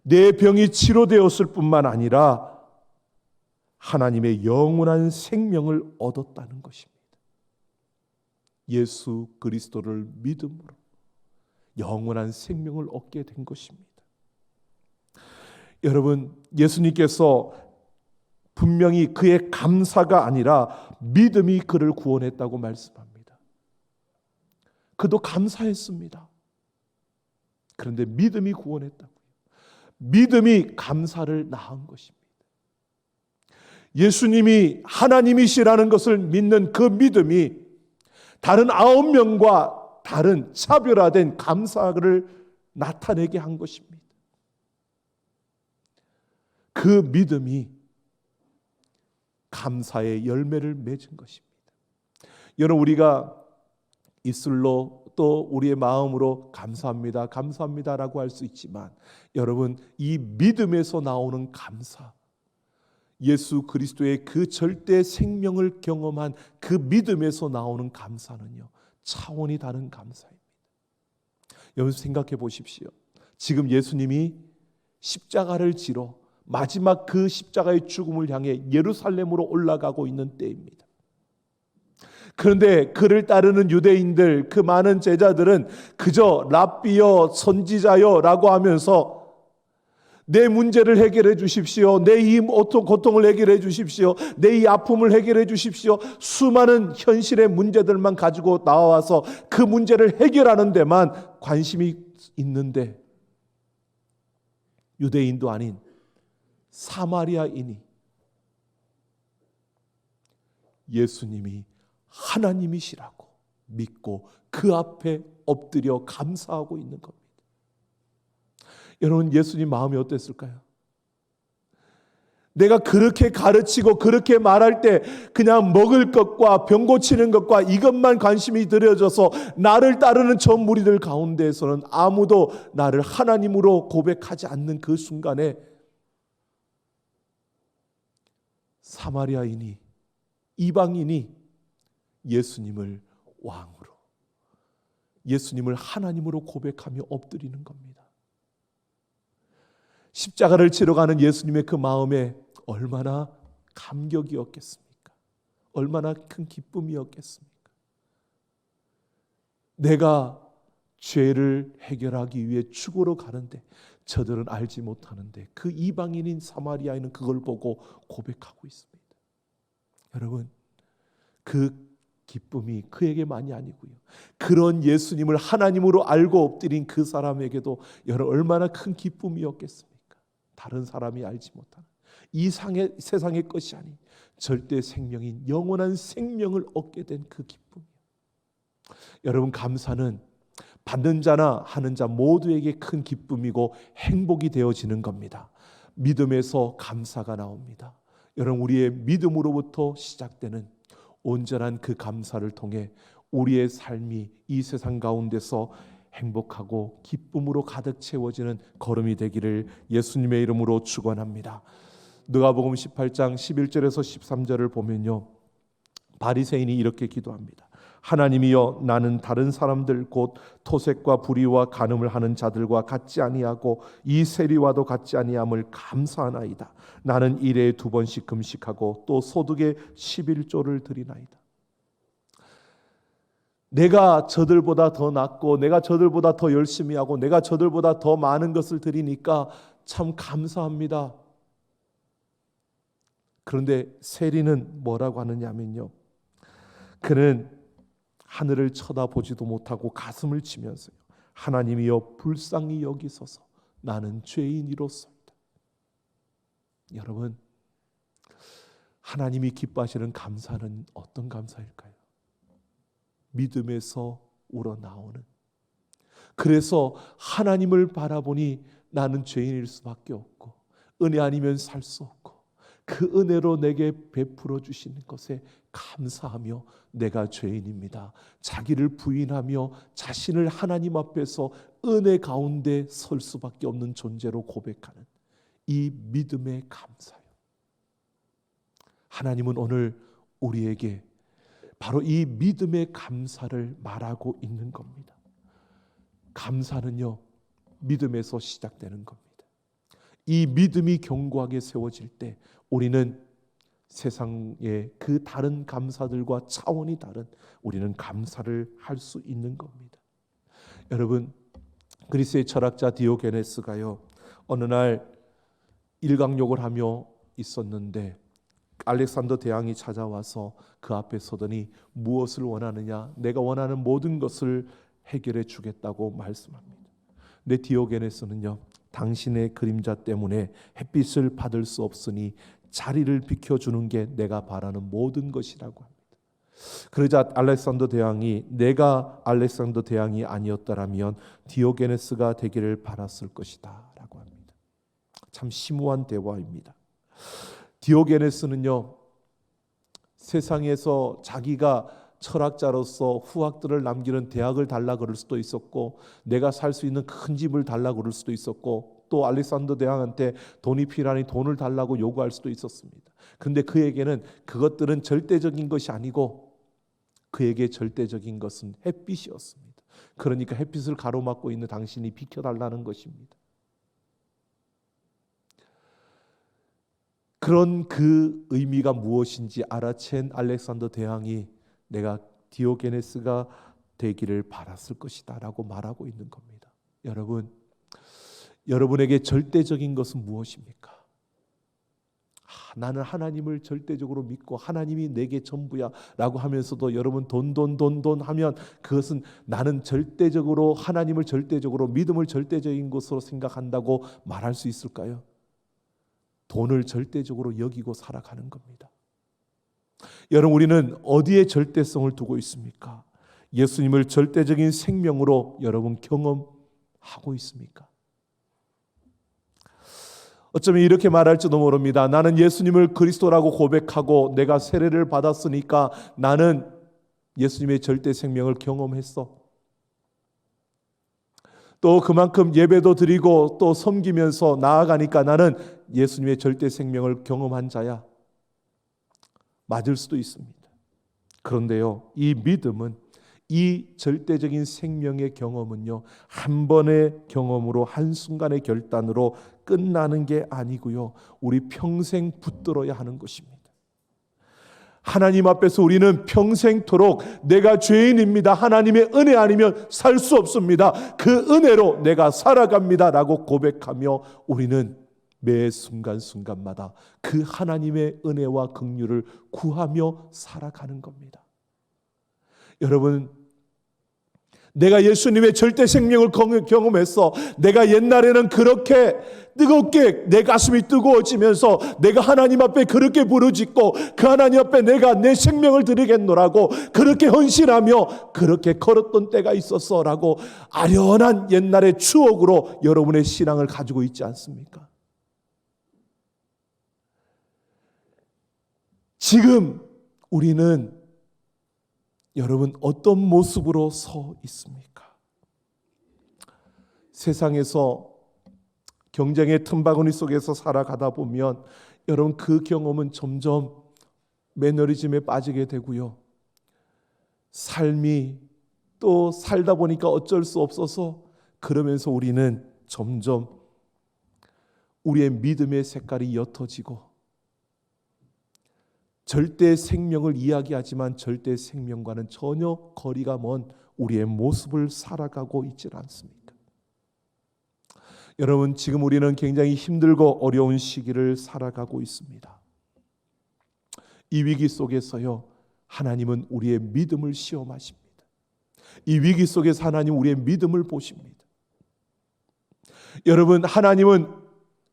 내 병이 치료되었을 뿐만 아니라 하나님의 영원한 생명을 얻었다는 것입니다. 예수 그리스도를 믿음으로 영원한 생명을 얻게 된 것입니다. 여러분, 예수님께서 분명히 그의 감사가 아니라 믿음이 그를 구원했다고 말씀합니다. 그도 감사했습니다. 그런데 믿음이 구원했다고요. 믿음이 감사를 낳은 것입니다. 예수님이 하나님이시라는 것을 믿는 그 믿음이 다른 9명과 다른 차별화된 감사를 나타내게 한 것입니다. 그 믿음이 감사의 열매를 맺은 것입니다. 여러분, 우리가 입술로 또 우리의 마음으로 감사합니다, 감사합니다라고 할 수 있지만, 여러분, 이 믿음에서 나오는 감사, 예수 그리스도의 그 절대 생명을 경험한 그 믿음에서 나오는 감사는요, 차원이 다른 감사입니다. 여러분, 생각해 보십시오. 지금 예수님이 십자가를 지러 마지막 그 십자가의 죽음을 향해 예루살렘으로 올라가고 있는 때입니다. 그런데 그를 따르는 유대인들, 그 많은 제자들은 그저 랍비여, 선지자여 라고 하면서 내 문제를 해결해 주십시오, 내 이 고통을 해결해 주십시오, 내 이 아픔을 해결해 주십시오, 수많은 현실의 문제들만 가지고 나와서 그 문제를 해결하는 데만 관심이 있는데, 유대인도 아닌 사마리아인이 예수님이 하나님이시라고 믿고 그 앞에 엎드려 감사하고 있는 겁니다. 여러분, 예수님 마음이 어땠을까요? 내가 그렇게 가르치고 그렇게 말할 때 그냥 먹을 것과 병 고치는 것과 이것만 관심이 들여져서 나를 따르는 저 무리들 가운데에서는 아무도 나를 하나님으로 고백하지 않는 그 순간에 사마리아인이, 이방인이 예수님을 왕으로, 예수님을 하나님으로 고백하며 엎드리는 겁니다. 십자가를 지러 가는 예수님의 그 마음에 얼마나 감격이었겠습니까? 얼마나 큰 기쁨이었겠습니까? 내가 죄를 해결하기 위해 죽으러 가는데 저들은 알지 못하는데 그 이방인인 사마리아인은 그걸 보고 고백하고 있습니다. 여러분, 그 기쁨이 그에게만이 아니고요, 그런 예수님을 하나님으로 알고 엎드린 그 사람에게도 여러분 얼마나 큰 기쁨이었겠습니까? 다른 사람이 알지 못하는 이 세상의 것이 아닌 절대 생명인 영원한 생명을 얻게 된 그 기쁨. 여러분, 감사는 받는 자나 하는 자 모두에게 큰 기쁨이고 행복이 되어지는 겁니다. 믿음에서 감사가 나옵니다. 여러분, 우리의 믿음으로부터 시작되는 온전한 그 감사를 통해 우리의 삶이 이 세상 가운데서 행복하고 기쁨으로 가득 채워지는 걸음이 되기를 예수님의 이름으로 축원합니다. 누가복음 18장 11절에서 13절을 보면요, 바리새인이 이렇게 기도합니다. 하나님이여, 나는 다른 사람들 곧 토색과 불의와 간음을 하는 자들과 같지 아니하고 이 세리와도 같지 아니함을 감사하나이다. 나는 일에 2번씩 금식하고 또 소득의 11조를 드리나이다. 내가 저들보다 더 낫고 내가 저들보다 더 열심히 하고 내가 저들보다 더 많은 것을 드리니까 참 감사합니다. 그런데 세리는 뭐라고 하느냐면요, 그는 하늘을 쳐다보지도 못하고 가슴을 치면서요, 하나님이여 불쌍히 여기소서, 나는 죄인이로소이다. 여러분, 하나님이 기뻐하시는 감사는 어떤 감사일까요? 믿음에서 우러나오는 그래서 하나님을 바라보니 나는 죄인일 수밖에 없고 은혜 아니면 살 수 없고 그 은혜로 내게 베풀어 주시는 것에 감사하며 내가 죄인입니다. 자기를 부인하며 자신을 하나님 앞에서 은혜 가운데 설 수밖에 없는 존재로 고백하는 이 믿음의 감사요. 하나님은 오늘 우리에게 바로 이 믿음의 감사를 말하고 있는 겁니다. 감사는요, 믿음에서 시작되는 겁니다. 이 믿음이 견고하게 세워질 때 우리는 세상의 그 다른 감사들과 차원이 다른 우리는 감사를 할 수 있는 겁니다. 여러분, 그리스의 철학자 디오게네스가요, 어느 날 일광욕을 하며 있었는데 알렉산더 대왕이 찾아와서 그 앞에 서더니 무엇을 원하느냐? 내가 원하는 모든 것을 해결해 주겠다고 말씀합니다. 근데 디오게네스는요, 당신의 그림자 때문에 햇빛을 받을 수 없으니 자리를 비켜주는 게 내가 바라는 모든 것이라고 합니다. 그러자 알렉산더 대왕이 내가 알렉산더 대왕이 아니었다라면 디오게네스가 되기를 바랐을 것이다 라고 합니다. 참 심오한 대화입니다. 디오게네스는요, 세상에서 자기가 철학자로서 후학들을 남기는 대학을 달라 그럴 수도 있었고 내가 살 수 있는 큰 집을 달라 그럴 수도 있었고 또 알렉산더 대왕한테 돈이 필요하니 돈을 달라고 요구할 수도 있었습니다. 그런데 그에게는 그것들은 절대적인 것이 아니고 그에게 절대적인 것은 햇빛이었습니다. 그러니까 햇빛을 가로막고 있는 당신이 비켜달라는 것입니다. 그런 그 의미가 무엇인지 알아챈 알렉산더 대왕이 내가 디오게네스가 되기를 바랐을 것이다 라고 말하고 있는 겁니다. 여러분, 여러분에게 절대적인 것은 무엇입니까? 나는 하나님을 절대적으로 믿고 하나님이 내게 전부야 라고 하면서도 여러분 돈 하면 그것은 나는 절대적으로 하나님을 절대적으로 믿음을 절대적인 것으로 생각한다고 말할 수 있을까요? 돈을 절대적으로 여기고 살아가는 겁니다. 여러분, 우리는 어디에 절대성을 두고 있습니까? 예수님을 절대적인 생명으로 여러분 경험하고 있습니까? 어쩌면 이렇게 말할지도 모릅니다. 나는 예수님을 그리스도라고 고백하고 내가 세례를 받았으니까 나는 예수님의 절대 생명을 경험했어. 또 그만큼 예배도 드리고 또 섬기면서 나아가니까 나는 예수님의 절대 생명을 경험한 자야. 맞을 수도 있습니다. 그런데요, 이 믿음은 이 절대적인 생명의 경험은요, 한 번의 경험으로 한순간의 결단으로 끝나는 게 아니고요, 우리 평생 붙들어야 하는 것입니다. 하나님 앞에서 우리는 평생토록 내가 죄인입니다. 하나님의 은혜 아니면 살 수 없습니다. 그 은혜로 내가 살아갑니다 라고 고백하며 우리는 매 순간순간마다 그 하나님의 은혜와 긍휼을 구하며 살아가는 겁니다. 여러분, 내가 예수님의 절대 생명을 경험했어. 내가 옛날에는 그렇게 뜨겁게 내 가슴이 뜨거워지면서 내가 하나님 앞에 그렇게 부르짖고 그 하나님 앞에 내가 내 생명을 드리겠노라고 그렇게 헌신하며 그렇게 걸었던 때가 있었어 라고 아련한 옛날의 추억으로 여러분의 신앙을 가지고 있지 않습니까? 지금 우리는 여러분 어떤 모습으로 서 있습니까? 세상에서 경쟁의 틈바구니 속에서 살아가다 보면 여러분 그 경험은 점점 매너리즘에 빠지게 되고요. 삶이 또 살다 보니까 어쩔 수 없어서 그러면서 우리는 점점 우리의 믿음의 색깔이 옅어지고 절대 생명을 이야기하지만 절대 생명과는 전혀 거리가 먼 우리의 모습을 살아가고 있지 않습니까? 여러분, 지금 우리는 굉장히 힘들고 어려운 시기를 살아가고 있습니다. 이 위기 속에서요, 하나님은 우리의 믿음을 시험하십니다. 이 위기 속에서 하나님 우리의 믿음을 보십니다. 여러분, 하나님은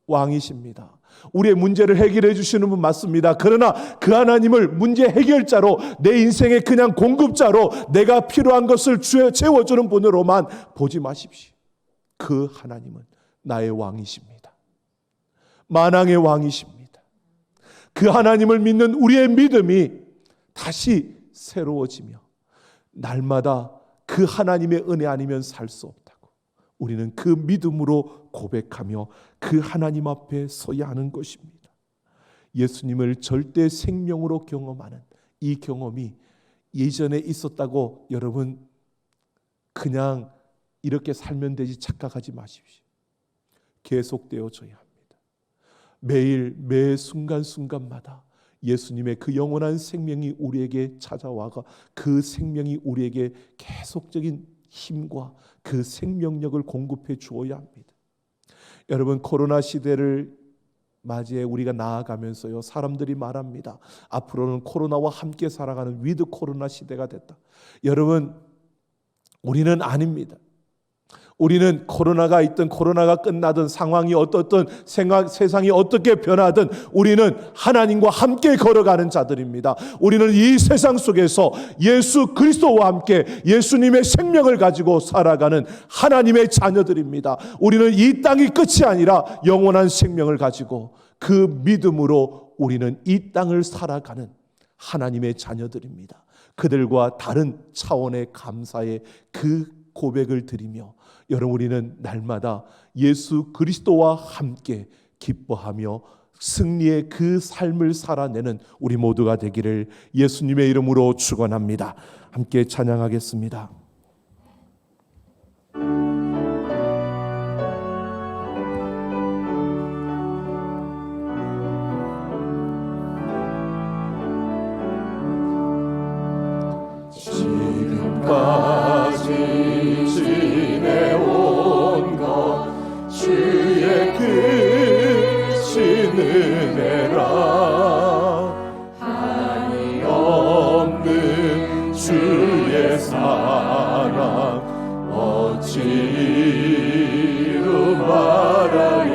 왕이십니다. 우리의 문제를 해결해 주시는 분 맞습니다. 그러나 그 하나님을 문제 해결자로, 내 인생의 그냥 공급자로, 내가 필요한 것을 채워주는 분으로만 보지 마십시오. 그 하나님은 나의 왕이십니다. 만왕의 왕이십니다. 그 하나님을 믿는 우리의 믿음이 다시 새로워지며 날마다 그 하나님의 은혜 아니면 살 수 없다고 우리는 그 믿음으로 고백하며 그 하나님 앞에 서야 하는 것입니다. 예수님을 절대 생명으로 경험하는 이 경험이 예전에 있었다고 여러분 그냥 이렇게 살면 되지 착각하지 마십시오. 계속되어져야 합니다. 매일 매 순간순간마다 예수님의 그 영원한 생명이 우리에게 찾아와가 그 생명이 우리에게 계속적인 힘과 그 생명력을 공급해 주어야 합니다. 여러분, 코로나 시대를 맞이해 우리가 나아가면서요, 사람들이 말합니다. 앞으로는 코로나와 함께 살아가는 위드 코로나 시대가 됐다. 여러분, 우리는 아닙니다. 우리는 코로나가 있든 코로나가 끝나든 상황이 어떻든 세상이 어떻게 변하든 우리는 하나님과 함께 걸어가는 자들입니다. 우리는 이 세상 속에서 예수 그리스도와 함께 예수님의 생명을 가지고 살아가는 하나님의 자녀들입니다. 우리는 이 땅이 끝이 아니라 영원한 생명을 가지고 그 믿음으로 우리는 이 땅을 살아가는 하나님의 자녀들입니다. 그들과 다른 차원의 감사의 그 고백을 드리며 여러분, 우리는 날마다 예수 그리스도와 함께 기뻐하며 승리의 그 삶을 살아내는 우리 모두가 되기를 예수님의 이름으로 축원합니다. 함께 찬양하겠습니다. 지금까지 지내온 것 주의 크신 은혜라 한이 없는 주의 사랑 어찌 이루 말하랴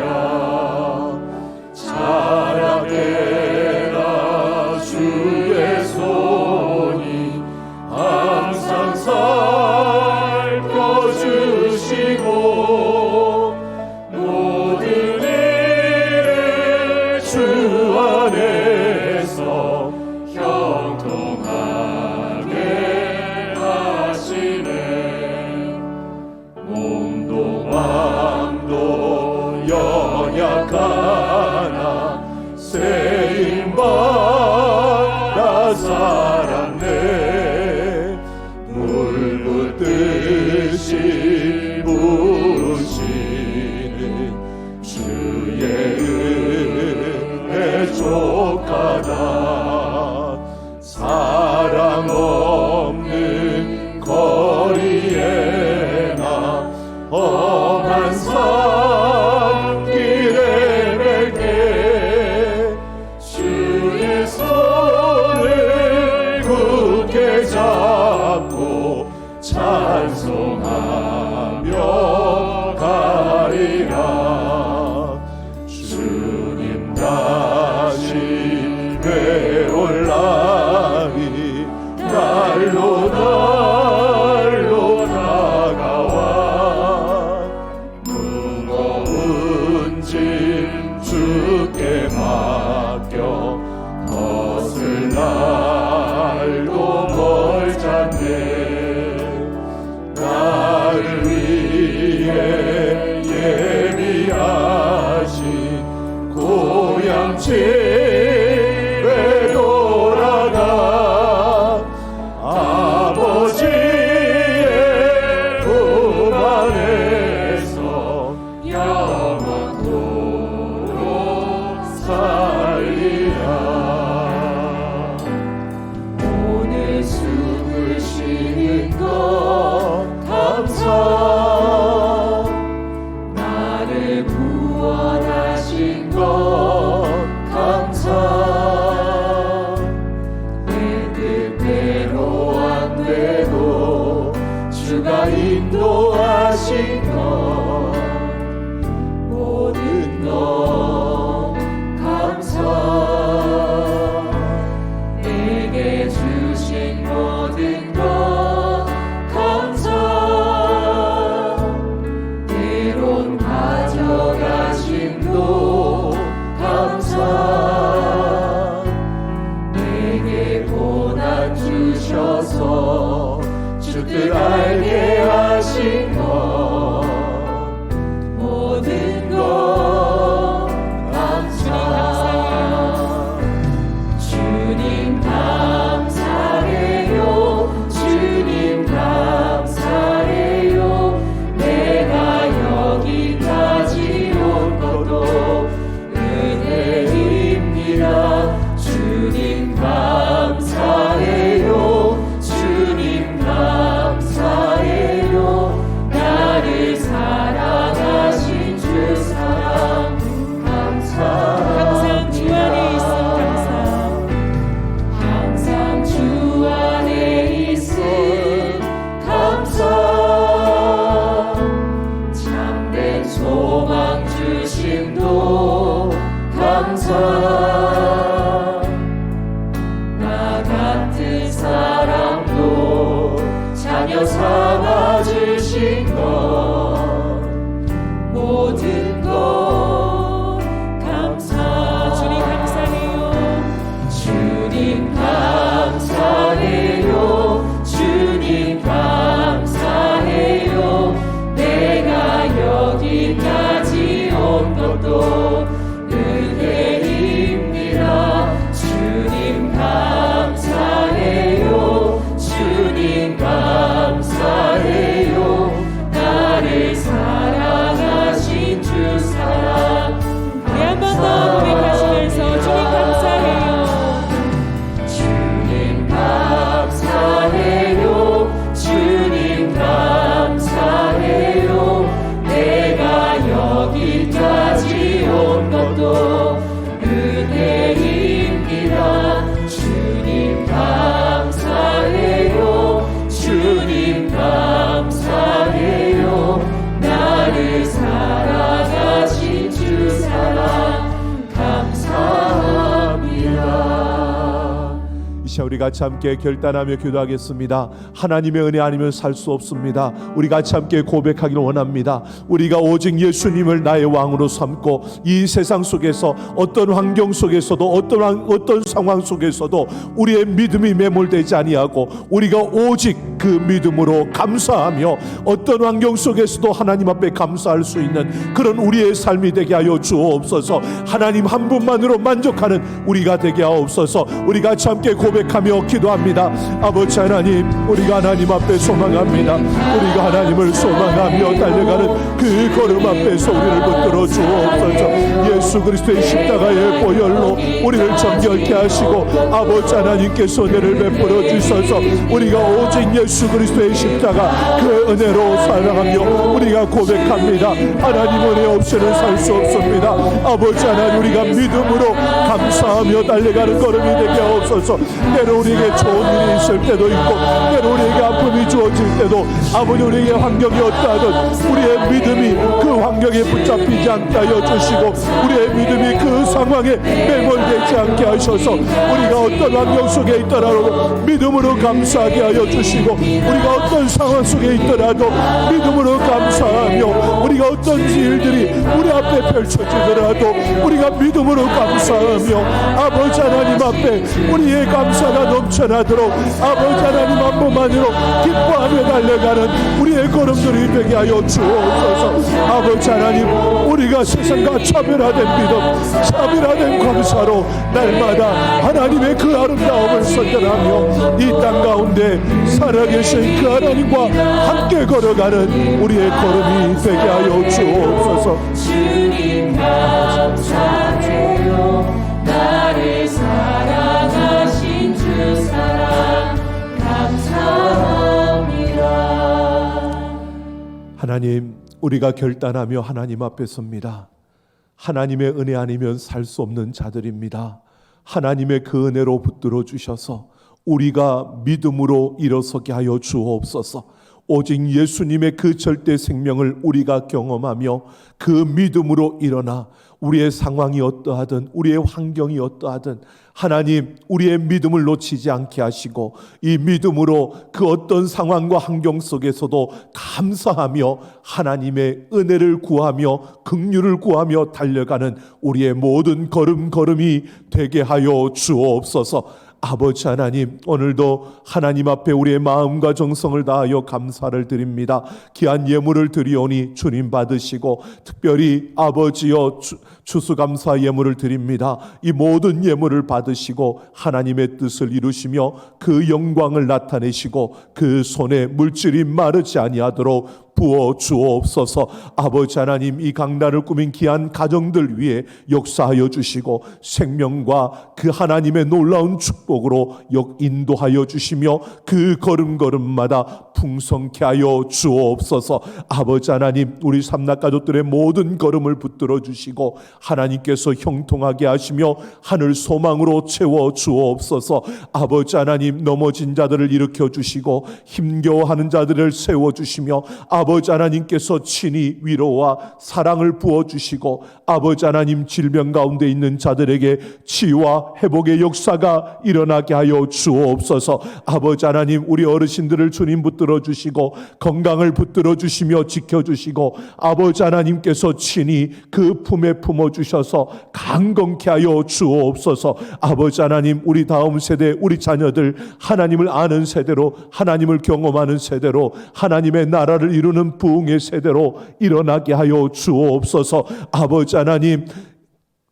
자랑해라 주의 손이 항상 살펴주시고 모든 일을 주 안에서 형통하게 하시네. 몸도 마음도 연약하나 쓰임받아 살았네. 물 붓듯이 부으시는 주의 은혜 족하다. 사랑 없는 거리에나 험한 우리 한 번 더 고백하시면서 주님 감사해요. 주님 감사해요. 주님 감사해요. 내가 여기까지 온 것도 은혜입니다. 주님 감사해요. 주님 감사해요. 나를 사랑하신 주 사랑 감사합니다. 이 시간 우리 같이 함께 결단하며 기도하겠습니다. 하나님의 은혜 아니면 살 수 없습니다. 우리 같이 함께 고백하기를 원합니다. 우리가 오직 예수님을 나의 왕으로 삼고 이 세상 속에서 어떤 환경 속에서도 어떤 상황 속에서도 우리의 믿음이 매몰되지 아니하고 우리가 오직 그 믿음으로 감사하며 어떤 환경 속에서도 하나님 앞에 감사할 수 있는 그런 우리의 삶이 되게 하여 주옵소서. 하나님 한 분만으로 만족하는 우리가 되게 하옵소서. 우리 같이 함께 고백하며 기도합니다. 아버지 하나님, 우리가 하나님 앞에 소망합니다. 우리가 하나님을 소망하며 달려가는 그 걸음 앞에서 우리를 붙들어 주옵소서. 예수 그리스도의 십자가의 보혈로 우리를 정결케 하시고 아버지 하나님께서 은혜를 베풀어 주셔서 우리가 오직 예수 그리스도의 십자가 그 은혜로 살아가며 우리가 고백합니다. 하나님 은혜 없이는 살 수 없습니다. 아버지 하나님, 우리가 믿음으로 감사하며 달려가는 걸음이 되게 하옵소서. 때로 우리에게 좋은 일이 있을 때도 있고 때로 우리에게 아픔이 주어질 때도 아버지 우리에게 환경이 어떠하든 우리의 믿음이 그 환경에 붙잡히지 않게 하여 주시고 우리의 믿음이 그 상황에 매몰되지 않게 하셔서 우리가 어떤 환경 속에 있더라도 믿음으로 감사하게 하여 주시고 우리가 어떤 상황 속에 있더라도 믿음으로 감사하며 우리가 어떤 일들이 우리 앞에 펼쳐지더라도 우리가 믿음으로 감사하며 아버지 하나님 앞에 우리의 감사가 넘쳐나도록 아버지 하나님 한 분만으로 기뻐하며 달려가는 우리의 걸음들이 되게 하여 주옵소서. 아버지 하나님, 우리가 세상과 차별화된 믿음, 차별화된 감사로 날마다 하나님의 그 아름다움을 선전하며 이 땅 가운데 살아계신 그 하나님과 함께 걸어가는 우리의 걸음이 되게 하여 주옵소서. 주님 감사해요. 나를 사랑하신 주 사랑 감사합니다. 하나님, 우리가 결단하며 하나님 앞에 섭니다. 하나님의 은혜 아니면 살 수 없는 자들입니다. 하나님의 그 은혜로 붙들어 주셔서 우리가 믿음으로 일어서게 하여 주옵소서. 오직 예수님의 그 절대 생명을 우리가 경험하며 그 믿음으로 일어나 우리의 상황이 어떠하든 우리의 환경이 어떠하든 하나님, 우리의 믿음을 놓치지 않게 하시고 이 믿음으로 그 어떤 상황과 환경 속에서도 감사하며 하나님의 은혜를 구하며 긍휼을 구하며 달려가는 우리의 모든 걸음걸음이 되게 하여 주옵소서. 아버지 하나님, 오늘도 하나님 앞에 우리의 마음과 정성을 다하여 감사를 드립니다. 귀한 예물을 드리오니 주님 받으시고 특별히 아버지여 추수감사 예물을 드립니다. 이 모든 예물을 받으시고 하나님의 뜻을 이루시며 그 영광을 나타내시고 그 손에 물질이 마르지 아니하도록 부어 주옵소서. 아버지 하나님, 이 강단을 꾸민 귀한 가정들 위해 역사하여 주시고 생명과 그 하나님의 놀라운 축복으로 인도하여 주시며 그 걸음걸음마다 풍성케 하여 주옵소서. 아버지 하나님, 우리 삼락 가족들의 모든 걸음을 붙들어 주시고 하나님께서 형통하게 하시며 하늘 소망으로 채워 주옵소서. 아버지 하나님, 넘어진 자들을 일으켜 주시고 힘겨워하는 자들을 세워 주시며 아버지 하나님께서 친히 위로와 사랑을 부어주시고 아버지 하나님, 질병 가운데 있는 자들에게 치유와 회복의 역사가 일어나게 하여 주옵소서. 아버지 하나님, 우리 어르신들을 주님 붙들어 주시고 건강을 붙들어 주시며 지켜주시고 아버지 하나님께서 친히 그 품에 품어주셔서 강건케 하여 주옵소서. 아버지 하나님, 우리 다음 세대, 우리 자녀들 하나님을 아는 세대로, 하나님을 경험하는 세대로, 하나님의 나라를 이루는 부흥의 세대로 일어나게 하여 주옵소서. 아버지 하나님,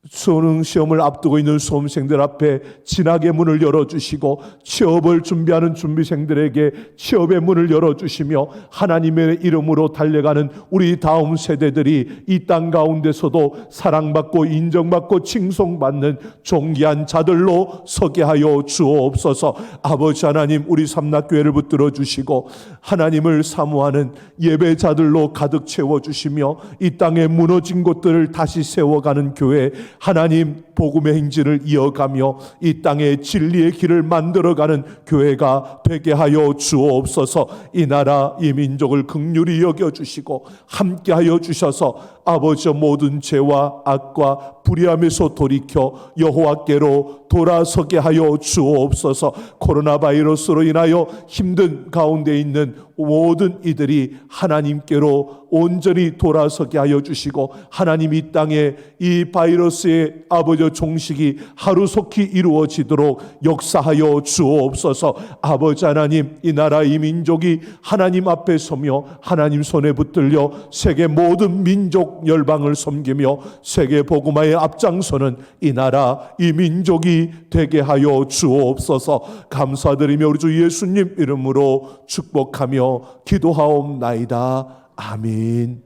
수능 시험을 앞두고 있는 수험생들 앞에 진학의 문을 열어주시고 취업을 준비하는 준비생들에게 취업의 문을 열어주시며 하나님의 이름으로 달려가는 우리 다음 세대들이 이 땅 가운데서도 사랑받고 인정받고 칭송받는 존귀한 자들로 서게 하여 주옵소서. 아버지 하나님, 우리 삼락교회를 붙들어 주시고 하나님을 사모하는 예배자들로 가득 채워주시며 이 땅에 무너진 곳들을 다시 세워가는 교회, 하나님 복음의 행진을 이어가며 이 땅에 진리의 길을 만들어가는 교회가 되게 하여 주옵소서. 이 나라 이 민족을 긍휼히 여겨주시고 함께하여 주셔서 아버지 모든 죄와 악과 불의함에서 돌이켜 여호와께로 돌아서게 하여 주옵소서. 코로나 바이러스로 인하여 힘든 가운데 있는 모든 이들이 하나님께로 온전히 돌아서게 하여 주시고 하나님 이 땅에 이 바이러스의 아버지 종식이 하루속히 이루어지도록 역사하여 주옵소서. 아버지 하나님, 이 나라 이 민족이 하나님 앞에 서며 하나님 손에 붙들려 세계 모든 민족 열방을 섬기며 세계 복음화에 앞장서는 이 나라 이 민족이 되게 하여 주옵소서. 감사드리며 우리 주 예수님 이름으로 축복하며 기도하옵나이다. 아멘.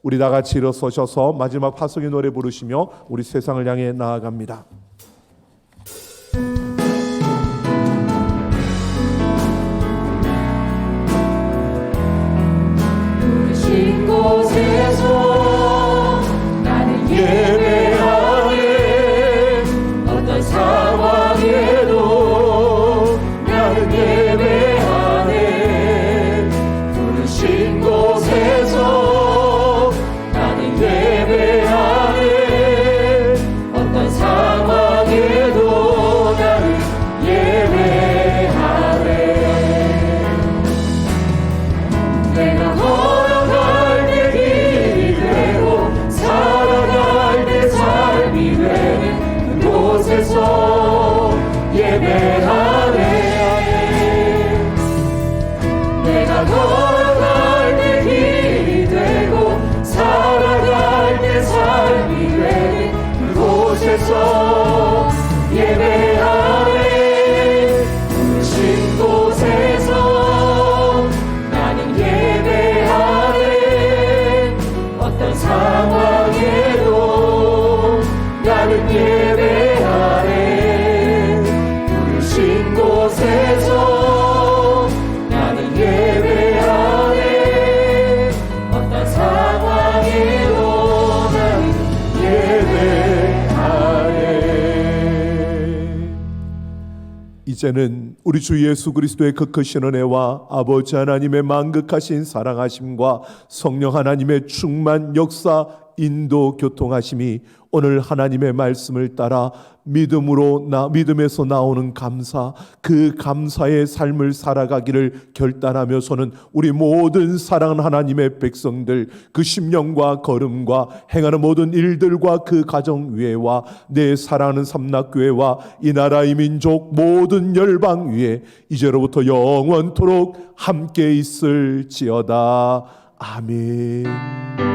우리 다 같이 일어서셔서 마지막 화성의 노래 부르시며 우리 세상을 향해 나아갑니다. 부르신 곳에서 나는 예배하네. 어떤 상황에도 나는 예배하네. 부르신 곳에서 나는 예배하네. 어떤 상황에도 나는 예배하네. 내가 걸어갈 내 길이 되고 살아갈 내 삶이 되는 그곳에서 예배하네. 내가 걸어갈 내 길이 되고 살아갈 내 삶이 되는 그곳에서 예배하네. 부르신 곳에서 나는 예배하네. 어떤 상황에도 나는 예배하네. 부르신 곳에서 나는 예배하네. 어떤 상황에도 나는 예배하네. 이제는 우리 주 예수 그리스도의 그 크신 은혜와 아버지 하나님의 만극하신 사랑하심과 성령 하나님의 충만 역사 인도 교통하심이 오늘 하나님의 말씀을 따라 믿음에서 나오는 감사, 그 감사의 삶을 살아가기를 결단하며서는 우리 모든 사랑하는 하나님의 백성들, 그 심령과 걸음과 행하는 모든 일들과 그 가정 위에와 내 사랑하는 삼락교회와 이 나라 이 민족 모든 열방 위에 이제로부터 영원토록 함께 있을지어다. 아멘.